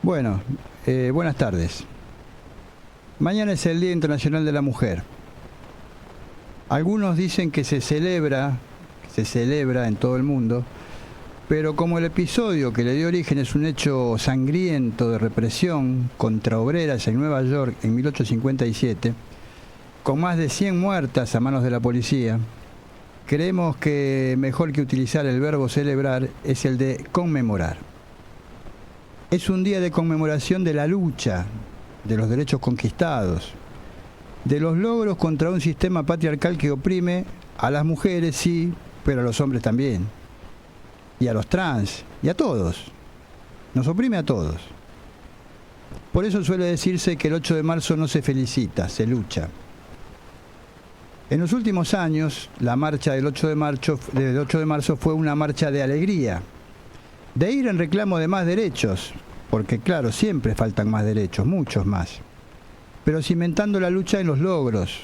Bueno, buenas tardes. Mañana es el Día Internacional de la Mujer. Algunos dicen que se celebra en todo el mundo, pero como el episodio que le dio origen es un hecho sangriento de represión contra obreras en Nueva York en 1857, con más de 100 muertas a manos de la policía, creemos que mejor que utilizar el verbo celebrar es el de conmemorar. Es un día de conmemoración de la lucha, de los derechos conquistados, de los logros contra un sistema patriarcal que oprime a las mujeres, sí, pero a los hombres también, y a los trans, y a todos. Nos oprime a todos. Por eso suele decirse que el 8 de marzo no se felicita, se lucha. En los últimos años, la marcha del 8 de marzo fue una marcha de alegría, de ir en reclamo de más derechos, porque claro, siempre faltan más derechos, muchos más, pero cimentando la lucha en los logros,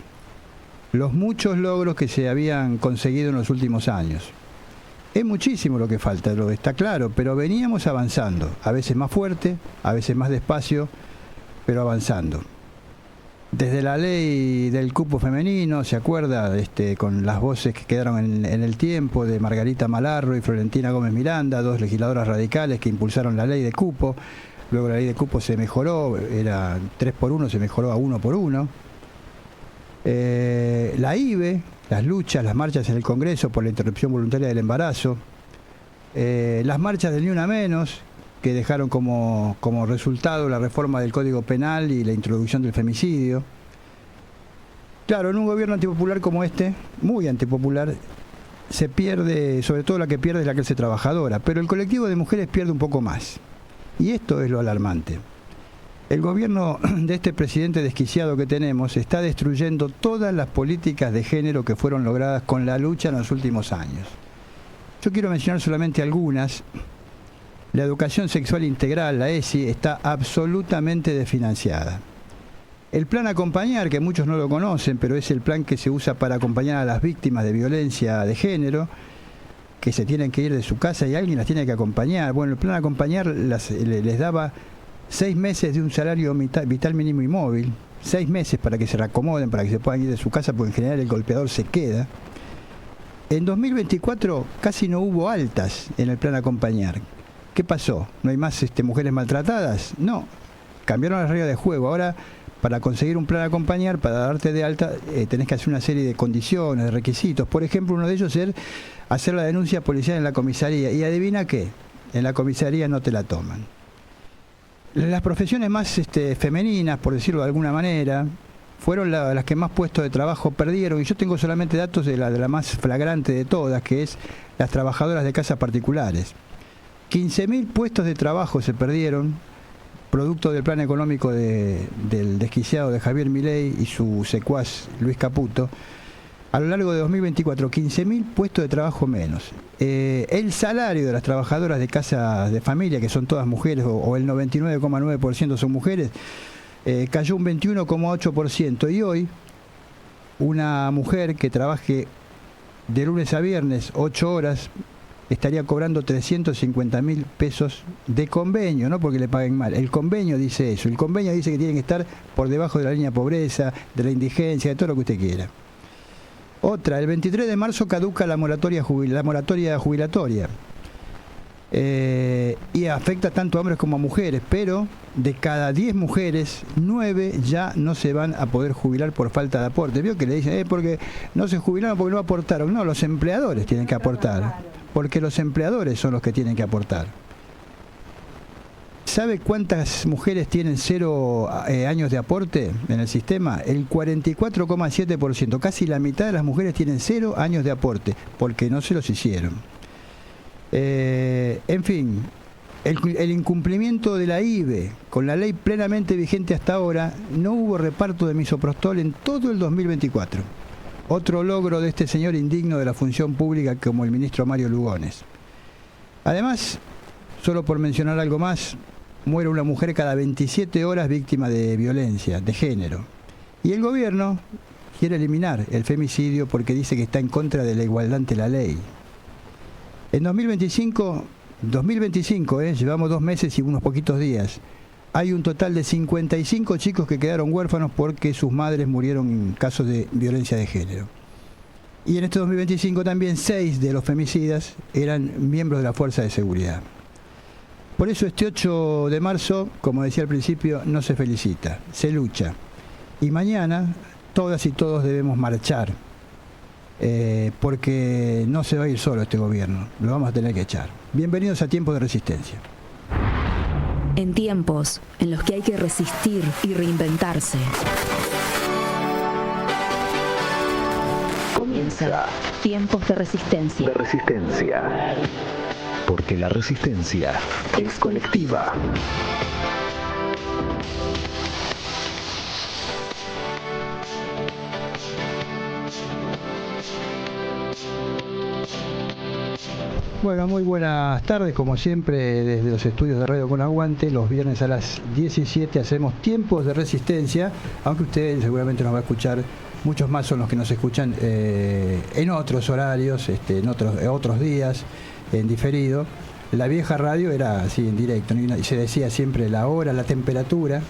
los muchos logros que se habían conseguido en los últimos años. Es muchísimo lo que falta, lo está claro, pero veníamos avanzando, a veces más fuerte, a veces más despacio, pero avanzando. Desde la ley del cupo femenino, ¿se acuerda? Con las voces que quedaron en el tiempo de Margarita Malarro y Florentina Gómez Miranda, dos legisladoras radicales que impulsaron la ley de cupo. Luego la ley de cupo se mejoró, era 3x1, se mejoró a 1x1. La IVE, las luchas, las marchas en el Congreso por la interrupción voluntaria del embarazo. Las marchas del Ni Una Menos, que dejaron como resultado la reforma del Código Penal y la introducción del femicidio. Claro, en un gobierno antipopular como este, muy antipopular, se pierde, sobre todo la que pierde es la clase trabajadora, pero el colectivo de mujeres pierde un poco más. Y esto es lo alarmante. El gobierno de este presidente desquiciado que tenemos está destruyendo todas las políticas de género que fueron logradas con la lucha en los últimos años. Yo quiero mencionar solamente algunas. La educación sexual integral, la ESI, está absolutamente desfinanciada. El plan Acompañar, que muchos no lo conocen, pero es el plan que se usa para acompañar a las víctimas de violencia de género, que se tienen que ir de su casa y alguien las tiene que acompañar. Bueno, el plan Acompañar les daba 6 meses de un salario vital mínimo y móvil, 6 meses para que se reacomoden, para que se puedan ir de su casa, porque en general el golpeador se queda. En 2024 casi no hubo altas en el plan Acompañar. ¿Qué pasó? ¿No hay más mujeres maltratadas? No, cambiaron las reglas de juego. Ahora, para conseguir un plan Acompañar, para darte de alta, tenés que hacer una serie de condiciones, de requisitos. Por ejemplo, uno de ellos es hacer la denuncia policial en la comisaría. ¿Y adivina qué? En la comisaría no te la toman. Las profesiones más femeninas, por decirlo de alguna manera, fueron las que más puestos de trabajo perdieron. Y yo tengo solamente datos de la más flagrante de todas, que es las trabajadoras de casas particulares. 15.000 puestos de trabajo se perdieron, producto del plan económico del desquiciado de Javier Milei y su secuaz Luis Caputo. A lo largo de 2024, 15.000 puestos de trabajo menos. El salario de las trabajadoras de casas de familia, que son todas mujeres, o el 99,9% son mujeres, cayó un 21,8%. Y hoy, una mujer que trabaje de lunes a viernes 8 horas, estaría cobrando 350.000 pesos de convenio, no porque le paguen mal. El convenio dice eso. El convenio dice que tienen que estar por debajo de la línea de pobreza, de la indigencia, de todo lo que usted quiera. Otra, el 23 de marzo caduca la moratoria jubilatoria. Y afecta tanto a hombres como a mujeres, pero de cada 10 mujeres, 9 ya no se van a poder jubilar por falta de aporte. ¿Vio que le dicen, porque no se jubilaron porque no aportaron? No, los empleadores tienen que aportar, porque los empleadores son los que tienen que aportar. ¿Sabe cuántas mujeres tienen 0 años de aporte en el sistema? El 44,7%, casi la mitad de las mujeres tienen 0 años de aporte, porque no se los hicieron. En fin, el incumplimiento de la IVE, con la ley plenamente vigente hasta ahora, no hubo reparto de misoprostol en todo el 2024. Otro logro de este señor indigno de la función pública como el ministro Mario Lugones. Además, solo por mencionar algo más, muere una mujer cada 27 horas víctima de violencia de género. Y el gobierno quiere eliminar el femicidio porque dice que está en contra de la igualdad ante la ley. En 2025, llevamos 2 meses y unos poquitos días, hay un total de 55 chicos que quedaron huérfanos porque sus madres murieron en casos de violencia de género. Y en este 2025 también 6 de los femicidas eran miembros de la Fuerza de Seguridad. Por eso este 8 de marzo, como decía al principio, no se felicita, se lucha. Y mañana todas y todos debemos marchar, porque no se va a ir solo este gobierno, lo vamos a tener que echar. Bienvenidos a Tiempos de Resistencia. En tiempos en los que hay que resistir y reinventarse. Comienza Tiempos de Resistencia. De resistencia. Porque la resistencia es colectiva. Bueno, muy buenas tardes, como siempre, desde los estudios de Radio Con Aguante. Los viernes a las 17 hacemos Tiempos de Resistencia, aunque usted seguramente nos va a escuchar, muchos más son los que nos escuchan en otros horarios, en otros días, en diferido. La vieja radio era así, en directo, ¿no? Y se decía siempre la hora, la temperatura.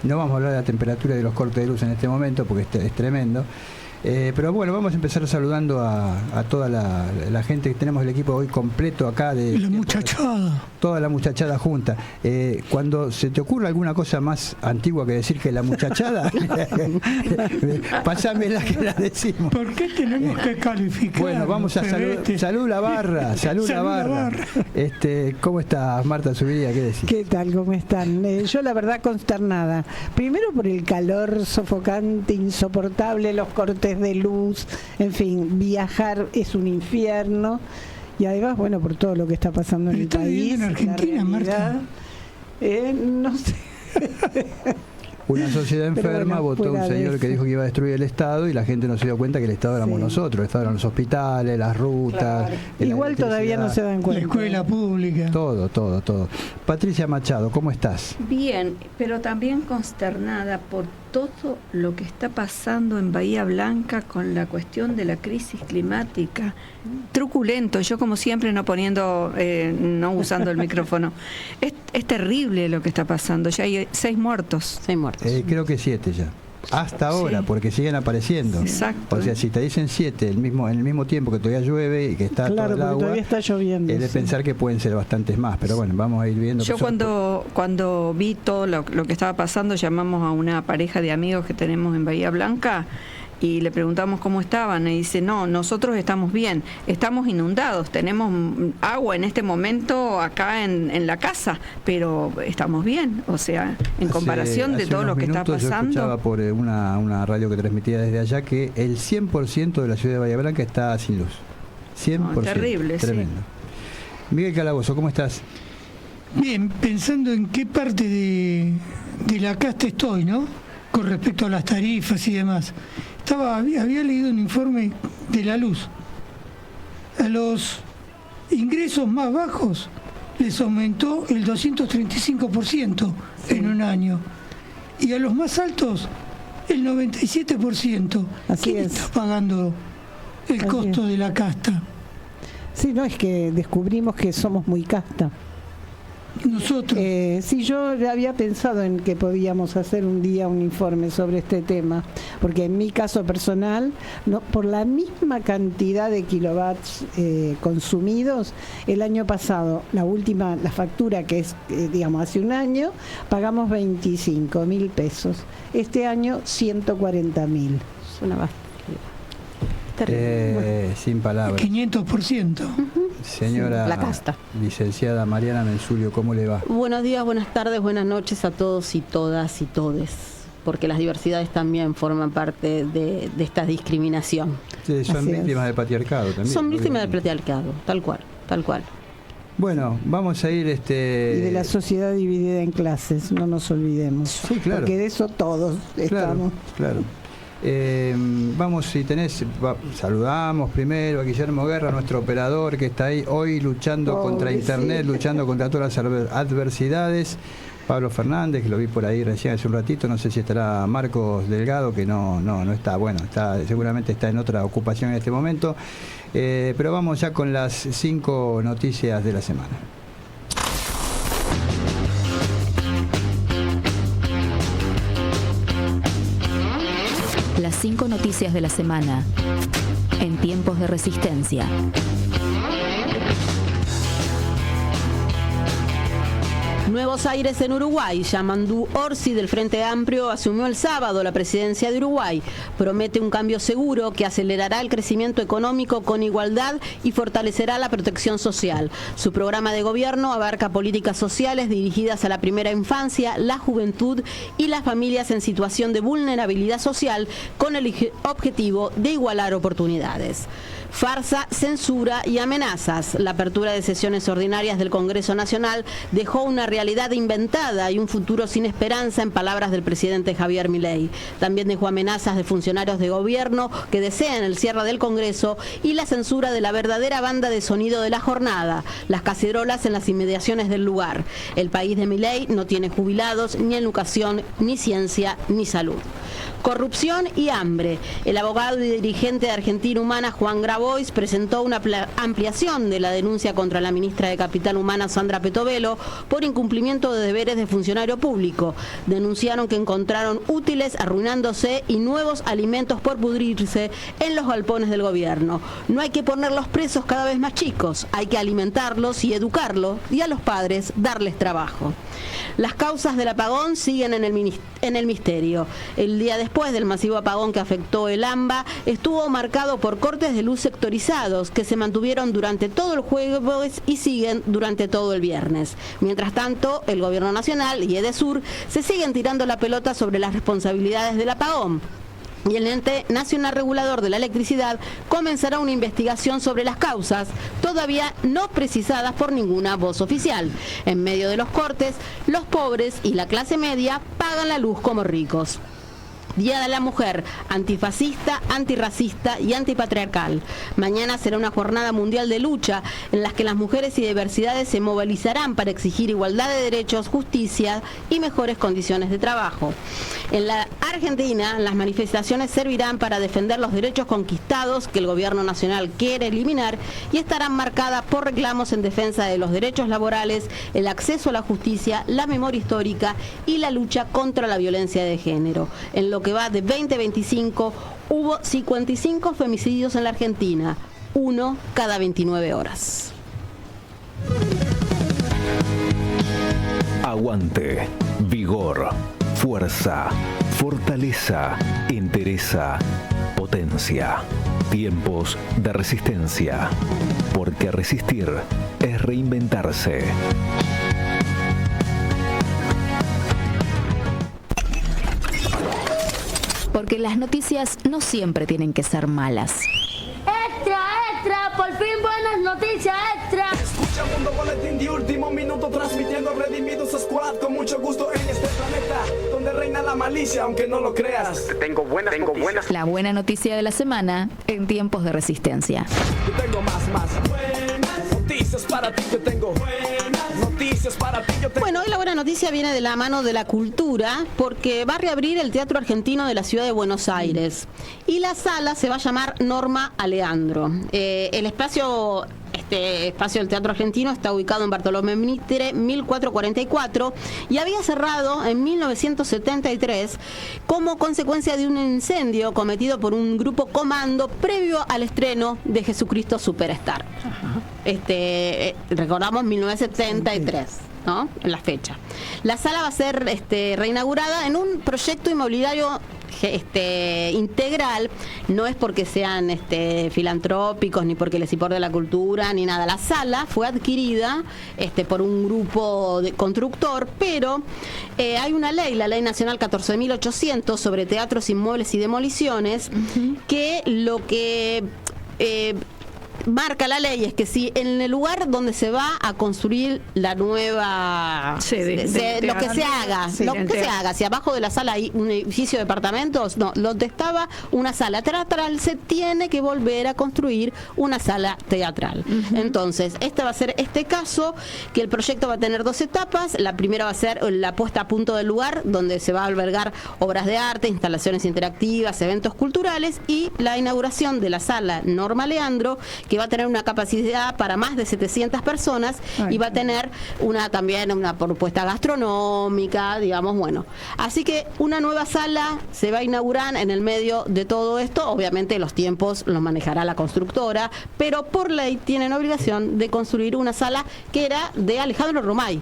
No vamos a hablar de la temperatura y de los cortes de luz en este momento, porque es tremendo. Pero bueno, vamos a empezar saludando a toda la gente que tenemos, el equipo hoy completo acá de la muchachada, toda la muchachada junta. Cuando se te ocurra alguna cosa más antigua que decir que la muchachada, pasámela que la decimos. ¿Por qué tenemos que calificar? Bueno, vamos a salud la barra, salud la barra. ¿Cómo estás, Marta Zubiría? ¿Qué decís? ¿Qué tal? ¿Cómo están? Yo la verdad consternada. Primero por el calor sofocante, insoportable, los cortes de luz, en fin, viajar es un infierno. Y además, bueno, por todo lo que está pasando en el país. En Argentina, Marta. No sé. Una sociedad enferma, bueno, votó un señor que dijo que iba a destruir el Estado y la gente no se dio cuenta que el Estado éramos nosotros. El Estado eran los hospitales, las rutas. Claro. Igual todavía no se dan cuenta. La escuela pública. Todo. Patricia Machado, ¿cómo estás? Bien, pero también consternada por todo lo que está pasando en Bahía Blanca con la cuestión de la crisis climática. Truculento, yo como siempre no usando el micrófono. Es terrible lo que está pasando, ya hay 6 muertos. Creo que 7 ya. Hasta ahora, sí, porque siguen apareciendo. Exacto. O sea, si te dicen 7 en el mismo tiempo que todavía llueve y que está claro, todo el agua, todavía está lloviendo. Es de pensar que pueden ser bastantes más, pero bueno, vamos a ir viendo. Yo cuando vi todo lo que estaba pasando, llamamos a una pareja de amigos que tenemos en Bahía Blanca y le preguntamos cómo estaban, y dice, no, nosotros estamos bien, estamos inundados, tenemos agua en este momento acá en la casa, pero estamos bien, o sea, en comparación de todo lo que está pasando. Yo escuchaba por una radio que transmitía desde allá que el 100% de la ciudad de Bahía Blanca está sin luz. 100%. No, terrible, tremendo. Sí. Miguel Calabozo, ¿cómo estás? Bien, pensando en qué parte de la casta estoy, ¿no? Con respecto a las tarifas y demás. Había leído un informe de la luz. A los ingresos más bajos les aumentó el 235% en un año. Y a los más altos, el 97%. Así ¿Quién está pagando el costo de la casta? Sí, no, es que descubrimos que somos muy casta. Nosotros. Sí, yo había pensado en que podíamos hacer un día un informe sobre este tema, porque en mi caso personal, por la misma cantidad de kilovatios consumidos, el año pasado, la factura que es, hace un año, pagamos 25.000 pesos. Este año, 140.000. Es una sin palabras. 500%. Señora la casta. Licenciada Mariana Mensulio, ¿cómo le va? Buenos días, buenas tardes, buenas noches a todos y todas y todes, porque las diversidades también forman parte de esta discriminación. Sí, son víctimas del patriarcado también. Son víctimas del patriarcado, tal cual. Bueno, vamos a ir Y de la sociedad dividida en clases, no nos olvidemos. Sí, claro. Porque de eso todos estamos. Claro. Vamos, si tenés, saludamos primero a Guillermo Guerra, nuestro operador que está ahí hoy luchando contra Internet, luchando contra todas las adversidades. Pablo Fernández, que lo vi por ahí recién hace un ratito, no sé si estará Marcos Delgado, que no está, bueno, seguramente está en otra ocupación en este momento. Pero vamos ya con las 5 noticias de la semana. 5 noticias de la semana en tiempos de resistencia. Nuevos aires en Uruguay. Yamandú Orsi del Frente Amplio asumió el sábado la presidencia de Uruguay. Promete un cambio seguro que acelerará el crecimiento económico con igualdad y fortalecerá la protección social. Su programa de gobierno abarca políticas sociales dirigidas a la primera infancia, la juventud y las familias en situación de vulnerabilidad social con el objetivo de igualar oportunidades. Farsa, censura y amenazas. La apertura de sesiones ordinarias del Congreso Nacional dejó una realidad inventada y un futuro sin esperanza, en palabras del presidente Javier Milei. También dejó amenazas de funcionarios de gobierno que desean el cierre del Congreso y la censura de la verdadera banda de sonido de la jornada, las cacerolas en las inmediaciones del lugar. El país de Milei no tiene jubilados, ni educación, ni ciencia, ni salud. Corrupción y hambre. El abogado y dirigente de Argentina Humana, Juan Grabois, presentó una ampliación de la denuncia contra la ministra de Capital Humana, Sandra Petovelo, por incumplimiento de deberes de funcionario público. Denunciaron que encontraron útiles arruinándose y nuevos alimentos por pudrirse en los galpones del gobierno. No hay que ponerlos presos cada vez más chicos, hay que alimentarlos y educarlos, y a los padres darles trabajo. Las causas del apagón siguen en el misterio. El día después del masivo apagón que afectó el AMBA, estuvo marcado por cortes de luz sectorizados que se mantuvieron durante todo el jueves y siguen durante todo el viernes. Mientras tanto, el Gobierno Nacional y EDESUR se siguen tirando la pelota sobre las responsabilidades del apagón. Y el Ente Nacional Regulador de la Electricidad comenzará una investigación sobre las causas, todavía no precisadas por ninguna voz oficial. En medio de los cortes, los pobres y la clase media pagan la luz como ricos. Día de la Mujer, antifascista, antirracista y antipatriarcal. Mañana será una jornada mundial de lucha en la que las mujeres y diversidades se movilizarán para exigir igualdad de derechos, justicia y mejores condiciones de trabajo. En la Argentina, las manifestaciones servirán para defender los derechos conquistados que el gobierno nacional quiere eliminar y estarán marcadas por reclamos en defensa de los derechos laborales, el acceso a la justicia, la memoria histórica y la lucha contra la violencia de género. En lo que va de 2025, hubo 55 femicidios en la Argentina, uno cada 29 horas. Aguante, vigor, fuerza, fortaleza, entereza, potencia. Tiempos de resistencia, porque resistir es reinventarse. Porque las noticias no siempre tienen que ser malas. ¡Extra, extra! ¡Por fin buenas noticias, extra! Escucha Mundo Boletín de último minuto, transmitiendo Redimidos Squad con mucho gusto en este planeta donde reina la malicia, aunque no lo creas. Tengo buenas. La buena noticia de la semana en tiempos de resistencia. Yo tengo más buenas noticias para ti. Yo tengo buenas noticias para ti. Bueno, hoy la buena noticia viene de la mano de la cultura, porque va a reabrir el Teatro Argentino de la ciudad de Buenos Aires y la sala se va a llamar Norma Aleandro. El espacio del Teatro Argentino está ubicado en Bartolomé Mitre 1444 y había cerrado en 1973 como consecuencia de un incendio cometido por un grupo comando previo al estreno de Jesucristo Superstar. Recordamos 1973, ¿no? En la fecha. La sala va a ser reinaugurada en un proyecto inmobiliario integral. No es porque sean filantrópicos ni porque les importe la cultura ni nada. La sala fue adquirida por un grupo de constructor, pero hay una ley, la Ley Nacional 14.800 sobre teatros, inmuebles y demoliciones, que lo que marca la ley es que si en el lugar donde se va a construir la nueva lo que se haga, si abajo de la sala hay un edificio de departamentos, no, donde estaba una sala teatral, se tiene que volver a construir una sala teatral. Entonces, este va a ser este caso, que el proyecto va a tener 2 etapas. La primera va a ser la puesta a punto del lugar, donde se va a albergar obras de arte, instalaciones interactivas, eventos culturales, y la inauguración de la sala Norma Aleandro, que va a tener una capacidad para más de 700 personas y va a tener también una propuesta gastronómica, digamos, bueno. Así que una nueva sala se va a inaugurar en el medio de todo esto. Obviamente los tiempos los manejará la constructora, pero por ley tienen obligación de construir una sala que era de Alejandro Romay.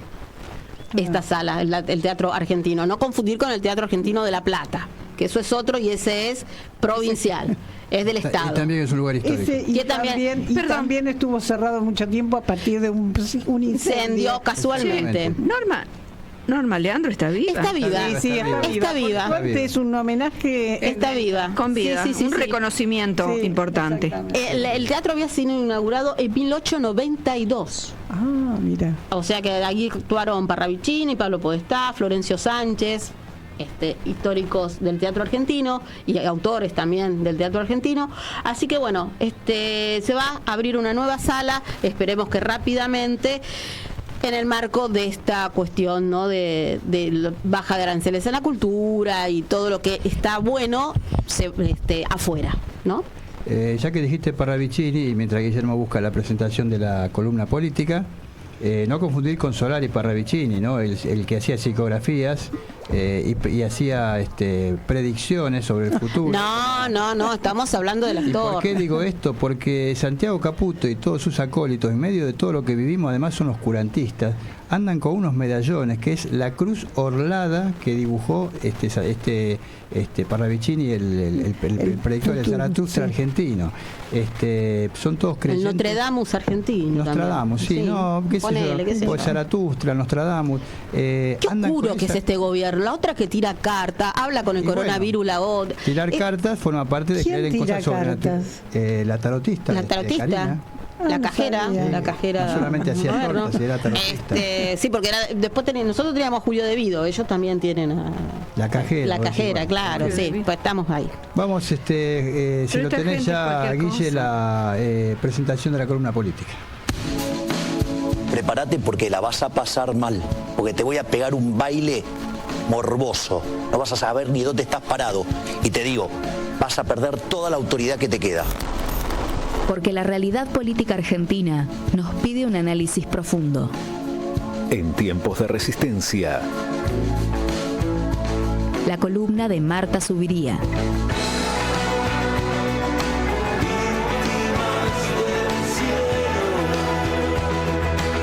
Esta sala, el Teatro Argentino, no confundir con el Teatro Argentino de La Plata, que eso es otro y ese es provincial, es del Estado. Y también es un lugar histórico. También estuvo cerrado mucho tiempo a partir de un incendio. Casualmente. Norma Leandro está viva. Está viva. Sí, está viva. Es un homenaje. Está viva. Con vida. Sí, un reconocimiento importante. El teatro había sido inaugurado en 1892. Ah, mira. O sea que allí actuaron Parravicini, Pablo Podestá, Florencio Sánchez, históricos del teatro argentino y autores también del teatro argentino. Así que bueno, se va a abrir una nueva sala, esperemos que rápidamente, en el marco de esta cuestión, ¿no?, de baja de aranceles en la cultura y todo lo que está bueno afuera, ¿no? Ya que dijiste Parravicini, y mientras Guillermo busca la presentación de la columna política, no confundir con Solari Parravicini, ¿no? El que hacía psicografías y hacía predicciones sobre el futuro. No, estamos hablando del actor. ¿Y por qué digo esto? Porque Santiago Caputo y todos sus acólitos, en medio de todo lo que vivimos, además son oscurantistas, andan con unos medallones, que es la cruz orlada que dibujó Parravicini, el predictor del Zaratustra argentino. Son todos creyentes. El Nostradamus argentino. Nostradamus, sí, no, qué sé yo, Zaratustra, Nostradamus. Qué oscuro que es este gobierno. La otra que tira carta, habla con el coronavirus, la otra. Tirar cartas forma parte de creer en cosas sobrenaturales. La tarotista. La tarotista. La cajera. No solamente hacía tortas, era tarotista. Sí, porque después nosotros teníamos Julio Devido, ellos también tienen la cajera. La cajera, claro, sí, pues estamos ahí. Vamos, si lo tenés ya, Guille, la presentación de la columna política. Prepárate porque la vas a pasar mal, porque te voy a pegar un baile morboso, no vas a saber ni dónde estás parado, y te digo, vas a perder toda la autoridad que te queda. Porque la realidad política argentina nos pide un análisis profundo. En tiempos de resistencia. La columna de Marta Subiría.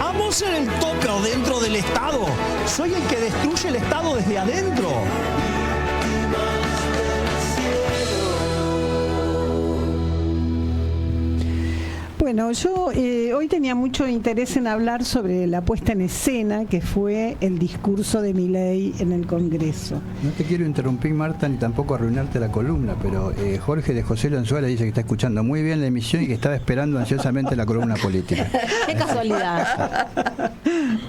¿Amo ser el toca dentro del Estado? Soy el que destruye el Estado desde adentro. Bueno, yo hoy tenía mucho interés en hablar sobre la puesta en escena que fue el discurso de Milei en el Congreso. No te quiero interrumpir, Marta, ni tampoco arruinarte la columna, pero Jorge de José Lonzuela dice que está escuchando muy bien la emisión y que estaba esperando ansiosamente la columna política. ¡Qué casualidad!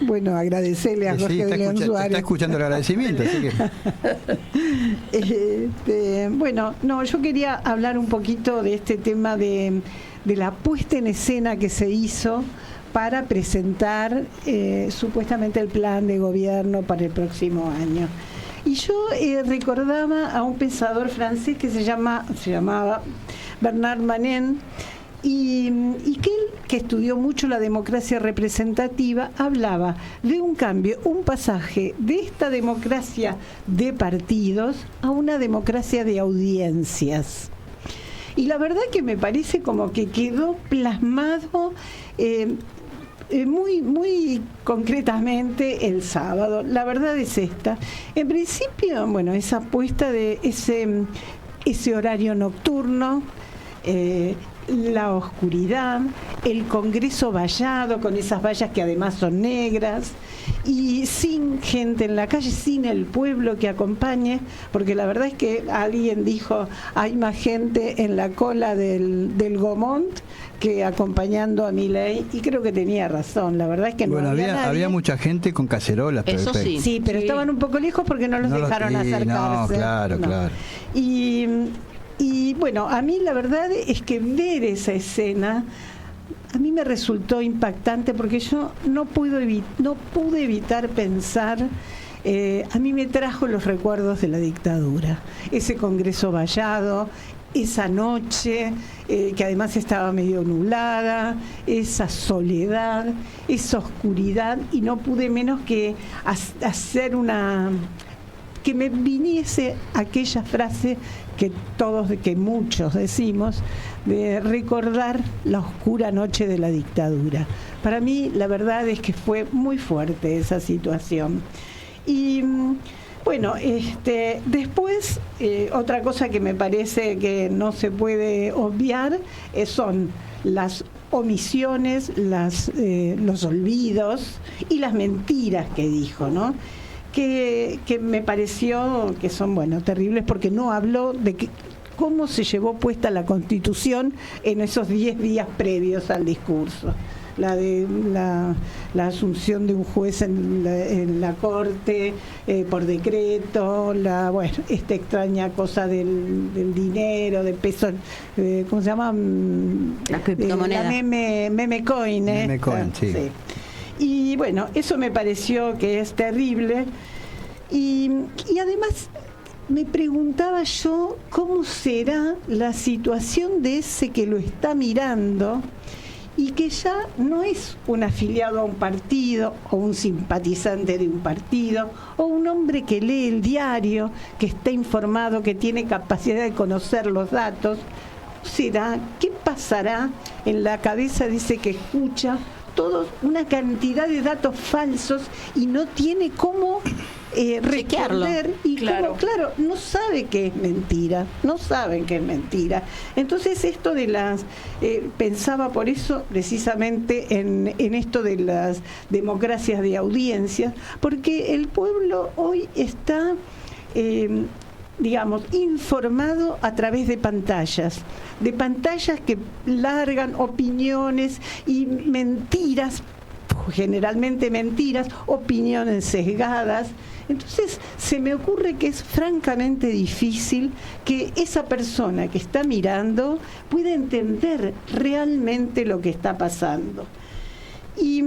Bueno, agradecerle a Jorge de Lonzuela. Está escuchando el agradecimiento, así que... bueno, no, yo quería hablar un poquito de este tema de la puesta en escena que se hizo para presentar supuestamente el plan de gobierno para el próximo año. Y yo recordaba a un pensador francés que se llamaba Bernard Manin, y que estudió mucho la democracia representativa, hablaba de un cambio, un pasaje de esta democracia de partidos a una democracia de audiencias. Y la verdad que me parece como que quedó plasmado muy, muy concretamente el sábado. La verdad es esta. En principio, bueno, esa apuesta de ese horario nocturno, la oscuridad, el Congreso vallado, con esas vallas que además son negras, y sin gente en la calle, sin el pueblo que acompañe, porque la verdad es que alguien dijo, hay más gente en la cola del Gomont que acompañando a Milei, y creo que tenía razón. La verdad es que bueno, no había mucha gente con cacerolas, eso pero, sí, pero estaban un poco lejos porque no los dejaron acercarse. No, claro. Y bueno, a mí la verdad es que ver esa escena a mí me resultó impactante porque yo no pude evitar pensar, a mí me trajo los recuerdos de la dictadura, ese Congreso vallado, esa noche, que además estaba medio nublada, esa soledad, esa oscuridad, y no pude menos que hacer que me viniese aquella frase que muchos decimos, de recordar la oscura noche de la dictadura. Para mí, la verdad es que fue muy fuerte esa situación. Y bueno, después, otra cosa que me parece que no se puede obviar son las omisiones, los olvidos y las mentiras que dijo, ¿no? Que me pareció que son, terribles, porque no habló de cómo se llevó puesta la Constitución en esos 10 días previos al discurso. La de la asunción de un juez en la Corte por decreto, esta extraña cosa del dinero, de pesos, ¿cómo se llama? La criptomoneda. La meme coin. Meme coin, sí. Y bueno, eso me pareció que es terrible. Y además me preguntaba yo cómo será la situación de ese que lo está mirando y que ya no es un afiliado a un partido o un simpatizante de un partido o un hombre que lee el diario, que está informado, que tiene capacidad de conocer los datos. ¿Qué pasará en la cabeza de ese que escucha una cantidad de datos falsos y no tiene cómo responder? Y claro, no sabe que es mentira, no saben que es mentira. Entonces esto de pensaba por eso precisamente en esto de las democracias de audiencias, porque el pueblo hoy está informado a través de pantallas que largan opiniones y mentiras, generalmente mentiras, opiniones sesgadas. Entonces se me ocurre que es francamente difícil que esa persona que está mirando pueda entender realmente lo que está pasando. Y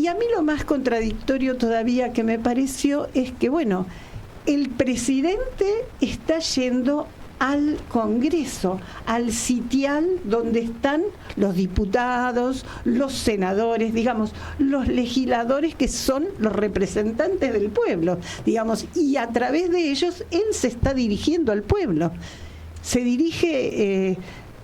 a mí lo más contradictorio todavía que me pareció es que, el presidente está yendo al Congreso, al sitial donde están los diputados, los senadores, los legisladores que son los representantes del pueblo, y a través de ellos él se está dirigiendo al pueblo. Se dirige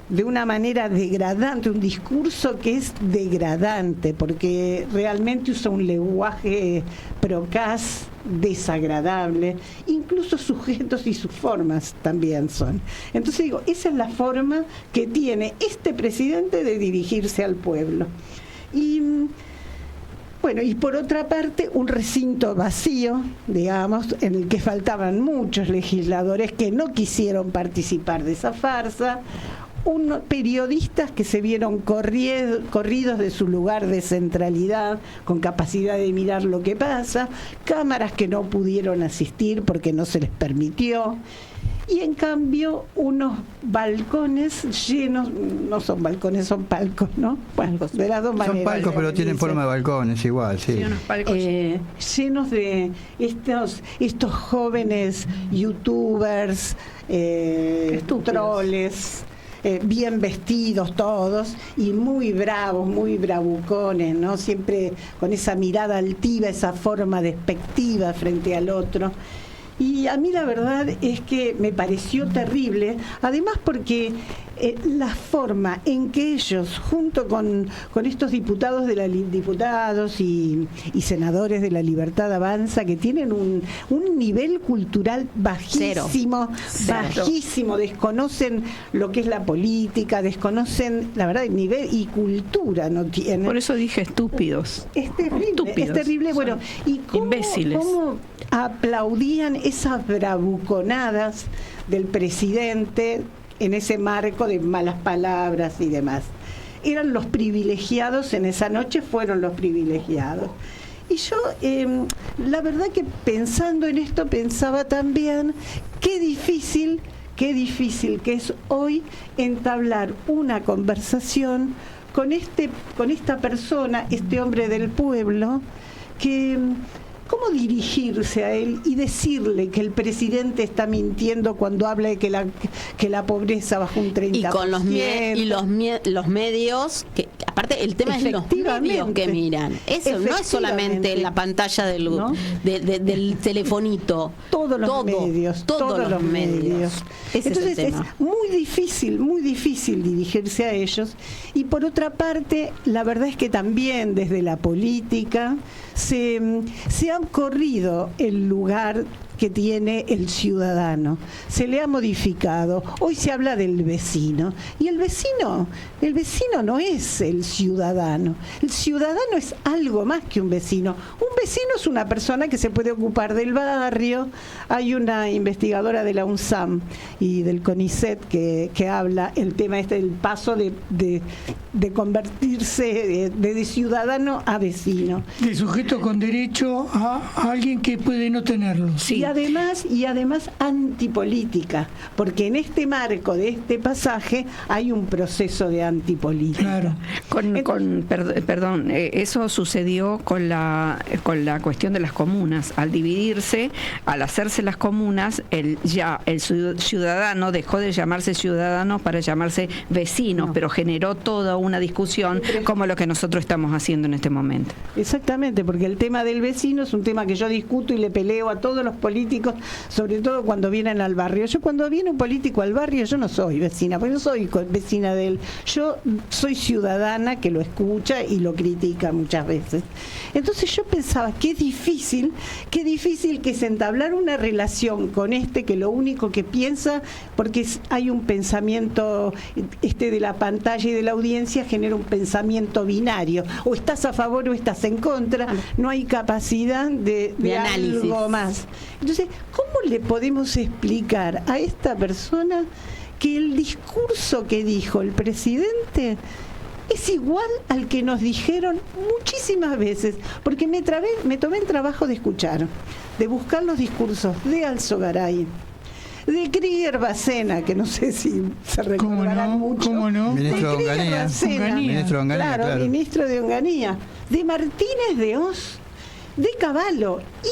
de una manera degradante, un discurso que es degradante, porque realmente usa un lenguaje procaz, desagradable, incluso sus gestos y sus formas también son. Entonces esa es la forma que tiene este presidente de dirigirse al pueblo. Y por otra parte, un recinto vacío, en el que faltaban muchos legisladores que no quisieron participar de esa farsa, periodistas que se vieron corridos de su lugar de centralidad, con capacidad de mirar lo que pasa, cámaras que no pudieron asistir porque no se les permitió, y en cambio unos balcones llenos, no son balcones, son palcos, ¿no? De las dos maneras. Son palcos, pero tienen forma de balcones igual, sí. Unos palcos. Llenos de estos jóvenes youtubers, troles, bien vestidos todos y muy bravos, muy bravucones, ¿no? Siempre con esa mirada altiva, esa forma despectiva frente al otro. Y a mí la verdad es que me pareció terrible, además porque la forma en que ellos, junto con estos diputados diputados y senadores de La Libertad Avanza, que tienen un nivel cultural bajísimo, bajísimo, desconocen lo que es la política, desconocen, la verdad, el nivel y cultura no tienen. Por eso dije estúpidos. Es terrible. Bueno, y imbéciles. ¿Cómo aplaudían esas bravuconadas del presidente en ese marco de malas palabras y demás? Eran los privilegiados en esa noche, fueron los privilegiados. Y yo, la verdad que pensando en esto, pensaba también qué difícil que es hoy entablar una conversación con esta persona, este hombre del pueblo, que ¿cómo dirigirse a él y decirle que el presidente está mintiendo cuando habla de que la pobreza bajó un 30%? Y con los medios, que aparte el tema es los medios que miran. Eso no es solamente la pantalla del telefonito. Todos los medios. Ese Entonces es muy difícil dirigirse a ellos. Y por otra parte, la verdad es que también desde la política se ha corrido el lugar que tiene el ciudadano. Se le ha modificado. Hoy se habla del vecino. Y el vecino no es el ciudadano. El ciudadano es algo más que un vecino. Un vecino es una persona que se puede ocupar del barrio. Hay una investigadora de la UNSAM y del CONICET que habla el tema del paso de convertirse de ciudadano a vecino. De sujeto con derecho a alguien que puede no tenerlo. Sí. Y además antipolítica, porque en este marco de este pasaje hay un proceso de antipolítica. Claro. Eso sucedió con la cuestión de las comunas. Al dividirse, al hacerse las comunas, el ciudadano dejó de llamarse ciudadano para llamarse vecinos, pero generó toda una discusión como lo que nosotros estamos haciendo en este momento. Exactamente, porque el tema del vecino es un tema que yo discuto y le peleo a todos los políticos, sobre todo cuando vienen al barrio. Cuando viene un político al barrio, yo no soy vecina, porque no soy vecina de él. Yo soy ciudadana que lo escucha y lo critica muchas veces. Entonces yo pensaba, qué difícil que es entablar una relación con que lo único que piensa, porque hay un pensamiento de la pantalla y de la audiencia, genera un pensamiento binario. O estás a favor o estás en contra. No hay capacidad de análisis. Algo más. Entonces, ¿cómo le podemos explicar a esta persona que el discurso que dijo el presidente es igual al que nos dijeron muchísimas veces? Porque me tomé el trabajo de escuchar, de buscar los discursos de Alzogaray, de Krieger Bacena, que no sé si se recordarán mucho. ¿Cómo no? Ministro de Onganía. Claro, ministro de Onganía. De Martínez de Oz, de Cavallo, y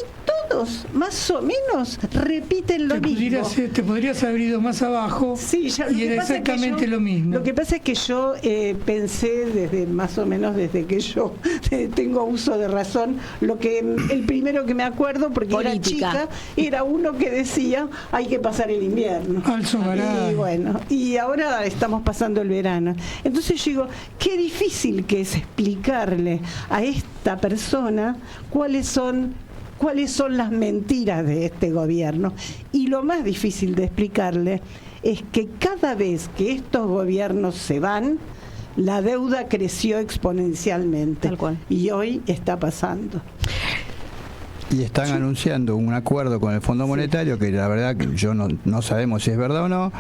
todos más o menos repiten lo mismo. Te podrías haber ido más abajo. Sí, y era exactamente lo mismo. Lo que pasa es que yo pensé desde que yo tengo uso de razón, el primero que me acuerdo, porque política. Era chica, era uno que decía hay que pasar el invierno. Y bueno, y ahora estamos pasando el verano. Entonces yo digo, qué difícil que es explicarle a esta persona cuáles son las mentiras de este gobierno. Y lo más difícil de explicarle es que cada vez que estos gobiernos se van, la deuda creció exponencialmente. Tal cual. Y hoy está pasando. Y están anunciando un acuerdo con el Fondo Monetario, que la verdad que yo no sabemos si es verdad o no,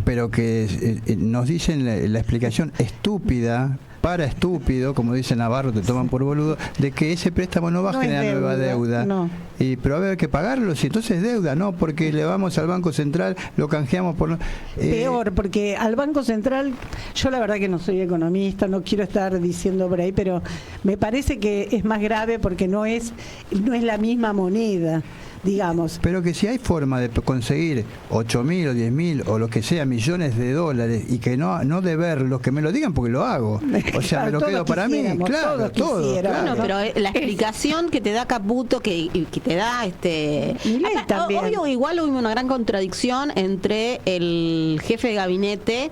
pero que nos dicen la explicación estúpida, para estúpido, como dice Navarro, te toman por boludo, de que ese préstamo no va a generar nueva deuda. No. Pero va a haber que pagarlo, si entonces es deuda, no, porque le vamos al Banco Central, lo canjeamos por... Peor, porque al Banco Central, yo la verdad que no soy economista, no quiero estar diciendo por ahí, pero me parece que es más grave porque no es la misma moneda, digamos. Pero que si hay forma de conseguir 8.000 o 10.000 o lo que sea millones de dólares y que no deberlos, que me lo digan porque lo hago. O sea, claro, me lo quedo para mí. Claro, todo. Claro. Bueno, pero la explicación que te da Caputo, que te da obvio, igual hubo una gran contradicción entre el jefe de gabinete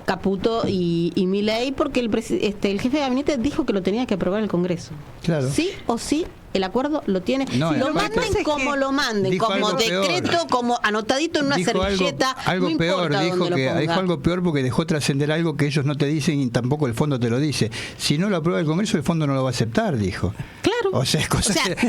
Caputo y Milei, porque el jefe de gabinete dijo que lo tenía que aprobar el Congreso. Claro. Sí o sí, el acuerdo lo tiene. No, lo manden como lo manden, como decreto, peor. Como anotadito en una servilleta. Algo no peor, dijo algo peor porque dejó trascender algo que ellos no te dicen y tampoco el fondo te lo dice. Si no lo aprueba el Congreso, el fondo no lo va a aceptar, dijo. Claro. O sea,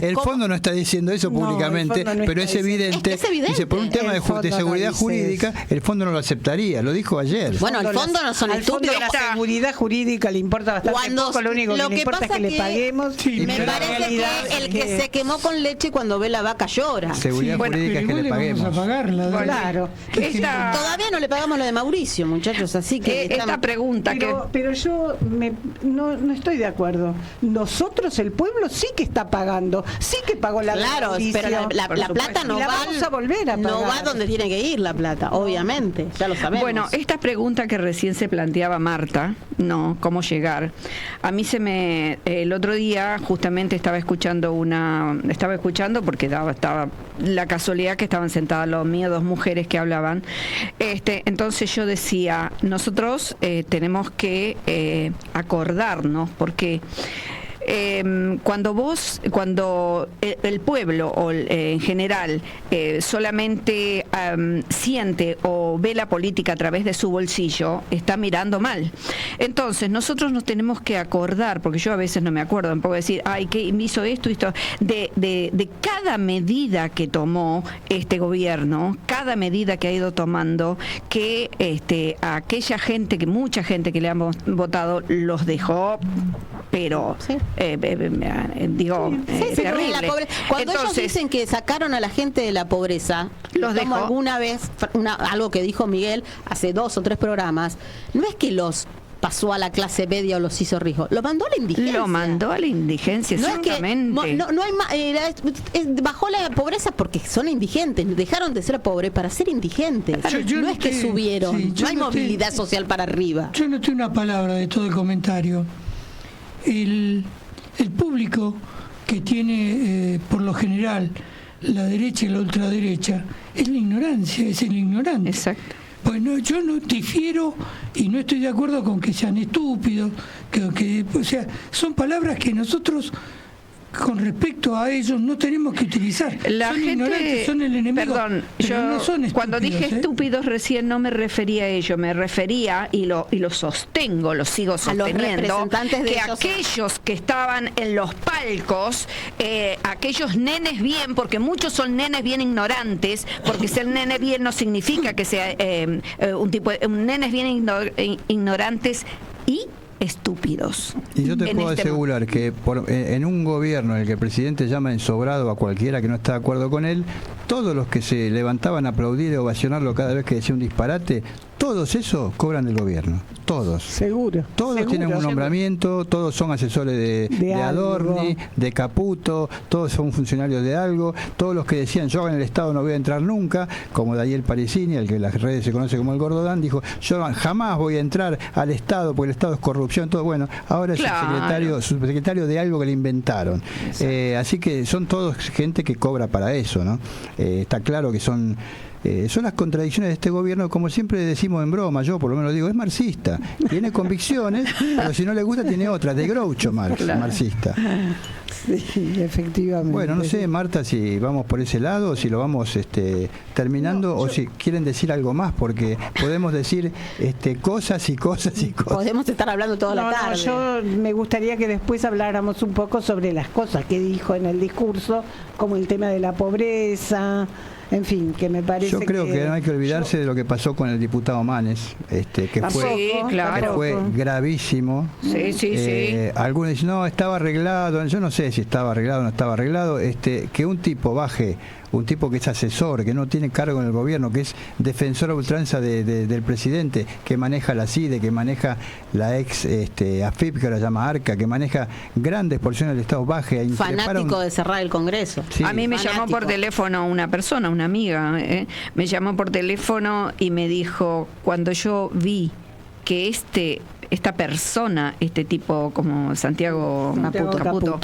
el fondo no está diciendo eso públicamente, pero es evidente. Dice, por un tema de seguridad jurídica, el fondo no lo aceptaría. Lo dijo ayer. Bueno, el fondo no son estúpidos. La seguridad jurídica le importa bastante poco, lo único que le importa es que le paguemos. Me parece que el que se quemó con leche cuando ve la vaca llora. Seguridad jurídica es que le paguemos. Vamos a pagarla, claro. Todavía no le pagamos lo de Mauricio, muchachos, así que esta pregunta pero yo no estoy de acuerdo. Nosotros, el pueblo, sí que está pagando, sí que pagó la beneficio. Pero la plata no va, vamos a volver a pagar. No va donde tiene que ir la plata, obviamente, ya lo sabemos. Bueno, esta pregunta que recién se planteaba Marta, cómo llegar, a mí el otro día justamente estaba escuchando porque estaba la casualidad que estaban sentadas al lado mío dos mujeres que hablaban, entonces yo decía, nosotros tenemos que acordarnos, porque cuando el pueblo o en general solamente siente o ve la política a través de su bolsillo, está mirando mal. Entonces nosotros nos tenemos que acordar, porque yo a veces no me acuerdo, me puedo decir, ay, que hizo esto, de cada medida que tomó este gobierno, cada medida que ha ido tomando, que a aquella gente, que mucha gente que le han votado, los dejó, pero terrible. Cuando ellos dicen que sacaron a la gente de la pobreza, los dejó. Alguna vez, algo que dijo Miguel hace 2 o 3 programas, no es que los pasó a la clase media o los hizo ricos, lo mandó a la indigencia. Lo mandó a la indigencia, exactamente. No hay más, bajó la pobreza porque son indigentes, dejaron de ser pobres para ser indigentes. No es que subieron, no hay movilidad social para arriba. Yo noté una palabra de todo el comentario. El público que tiene por lo general la derecha y la ultraderecha es la ignorancia, es el ignorante. Exacto. Bueno, yo no difiero y no estoy de acuerdo con que sean estúpidos, o sea, son palabras que nosotros con respecto a ellos no tenemos que utilizar. La son gente, ignorantes, son el enemigo. Perdón, yo no son estúpidos, cuando dije estúpidos recién no me refería a ello, me refería y lo sostengo, lo sigo sosteniendo, que aquellos que estaban en los palcos, aquellos nenes bien, porque muchos son nenes bien ignorantes, porque ser nene bien no significa que sea nenes bien ignorantes y estúpidos. Y yo te puedo asegurar que en un gobierno en el que el presidente llama ensobrado a cualquiera que no está de acuerdo con él, todos los que se levantaban a aplaudir y ovacionarlo cada vez que decía un disparate, todos esos cobran del gobierno. Todos. Seguro. Todos tienen un nombramiento, todos son asesores de Adorni, de Caputo, todos son funcionarios de algo, todos los que decían yo en el Estado no voy a entrar nunca, como Daniel Parisini, el que en las redes se conoce como el Gordodán, dijo yo jamás voy a entrar al Estado porque el Estado es corrupción, todo. Bueno, ahora es subsecretario de algo que le inventaron. Así que son todos gente que cobra para eso, ¿no? Está claro que son las contradicciones de este gobierno, como siempre decimos en broma, yo por lo menos digo, es marxista, tiene convicciones, pero si no le gusta tiene otras, de Groucho Marx, marxista. Sí, efectivamente. Bueno, no sé, Marta, si vamos por ese lado, o si lo vamos terminando, o si quieren decir algo más, porque podemos decir cosas y cosas y cosas. Podemos estar hablando toda la tarde. Yo me gustaría que después habláramos un poco sobre las cosas que dijo en el discurso, como el tema de la pobreza. En fin, que me parece. Yo creo que no hay que olvidarse de lo que pasó con el diputado Manes, que fue gravísimo. Sí. Algunos dicen, no, estaba arreglado. Yo no sé si estaba arreglado o no estaba arreglado. Que un tipo baje, un tipo que es asesor, que no tiene cargo en el gobierno, que es defensor a ultranza del presidente, que maneja la CIDE, que maneja la ex AFIP, que ahora llama ARCA, que maneja grandes porciones del Estado, baje. Fanático de cerrar el Congreso. Sí. A mí me llamó por teléfono una persona, una amiga, me llamó por teléfono y me dijo, cuando yo vi que esta persona, este tipo como Santiago Caputo,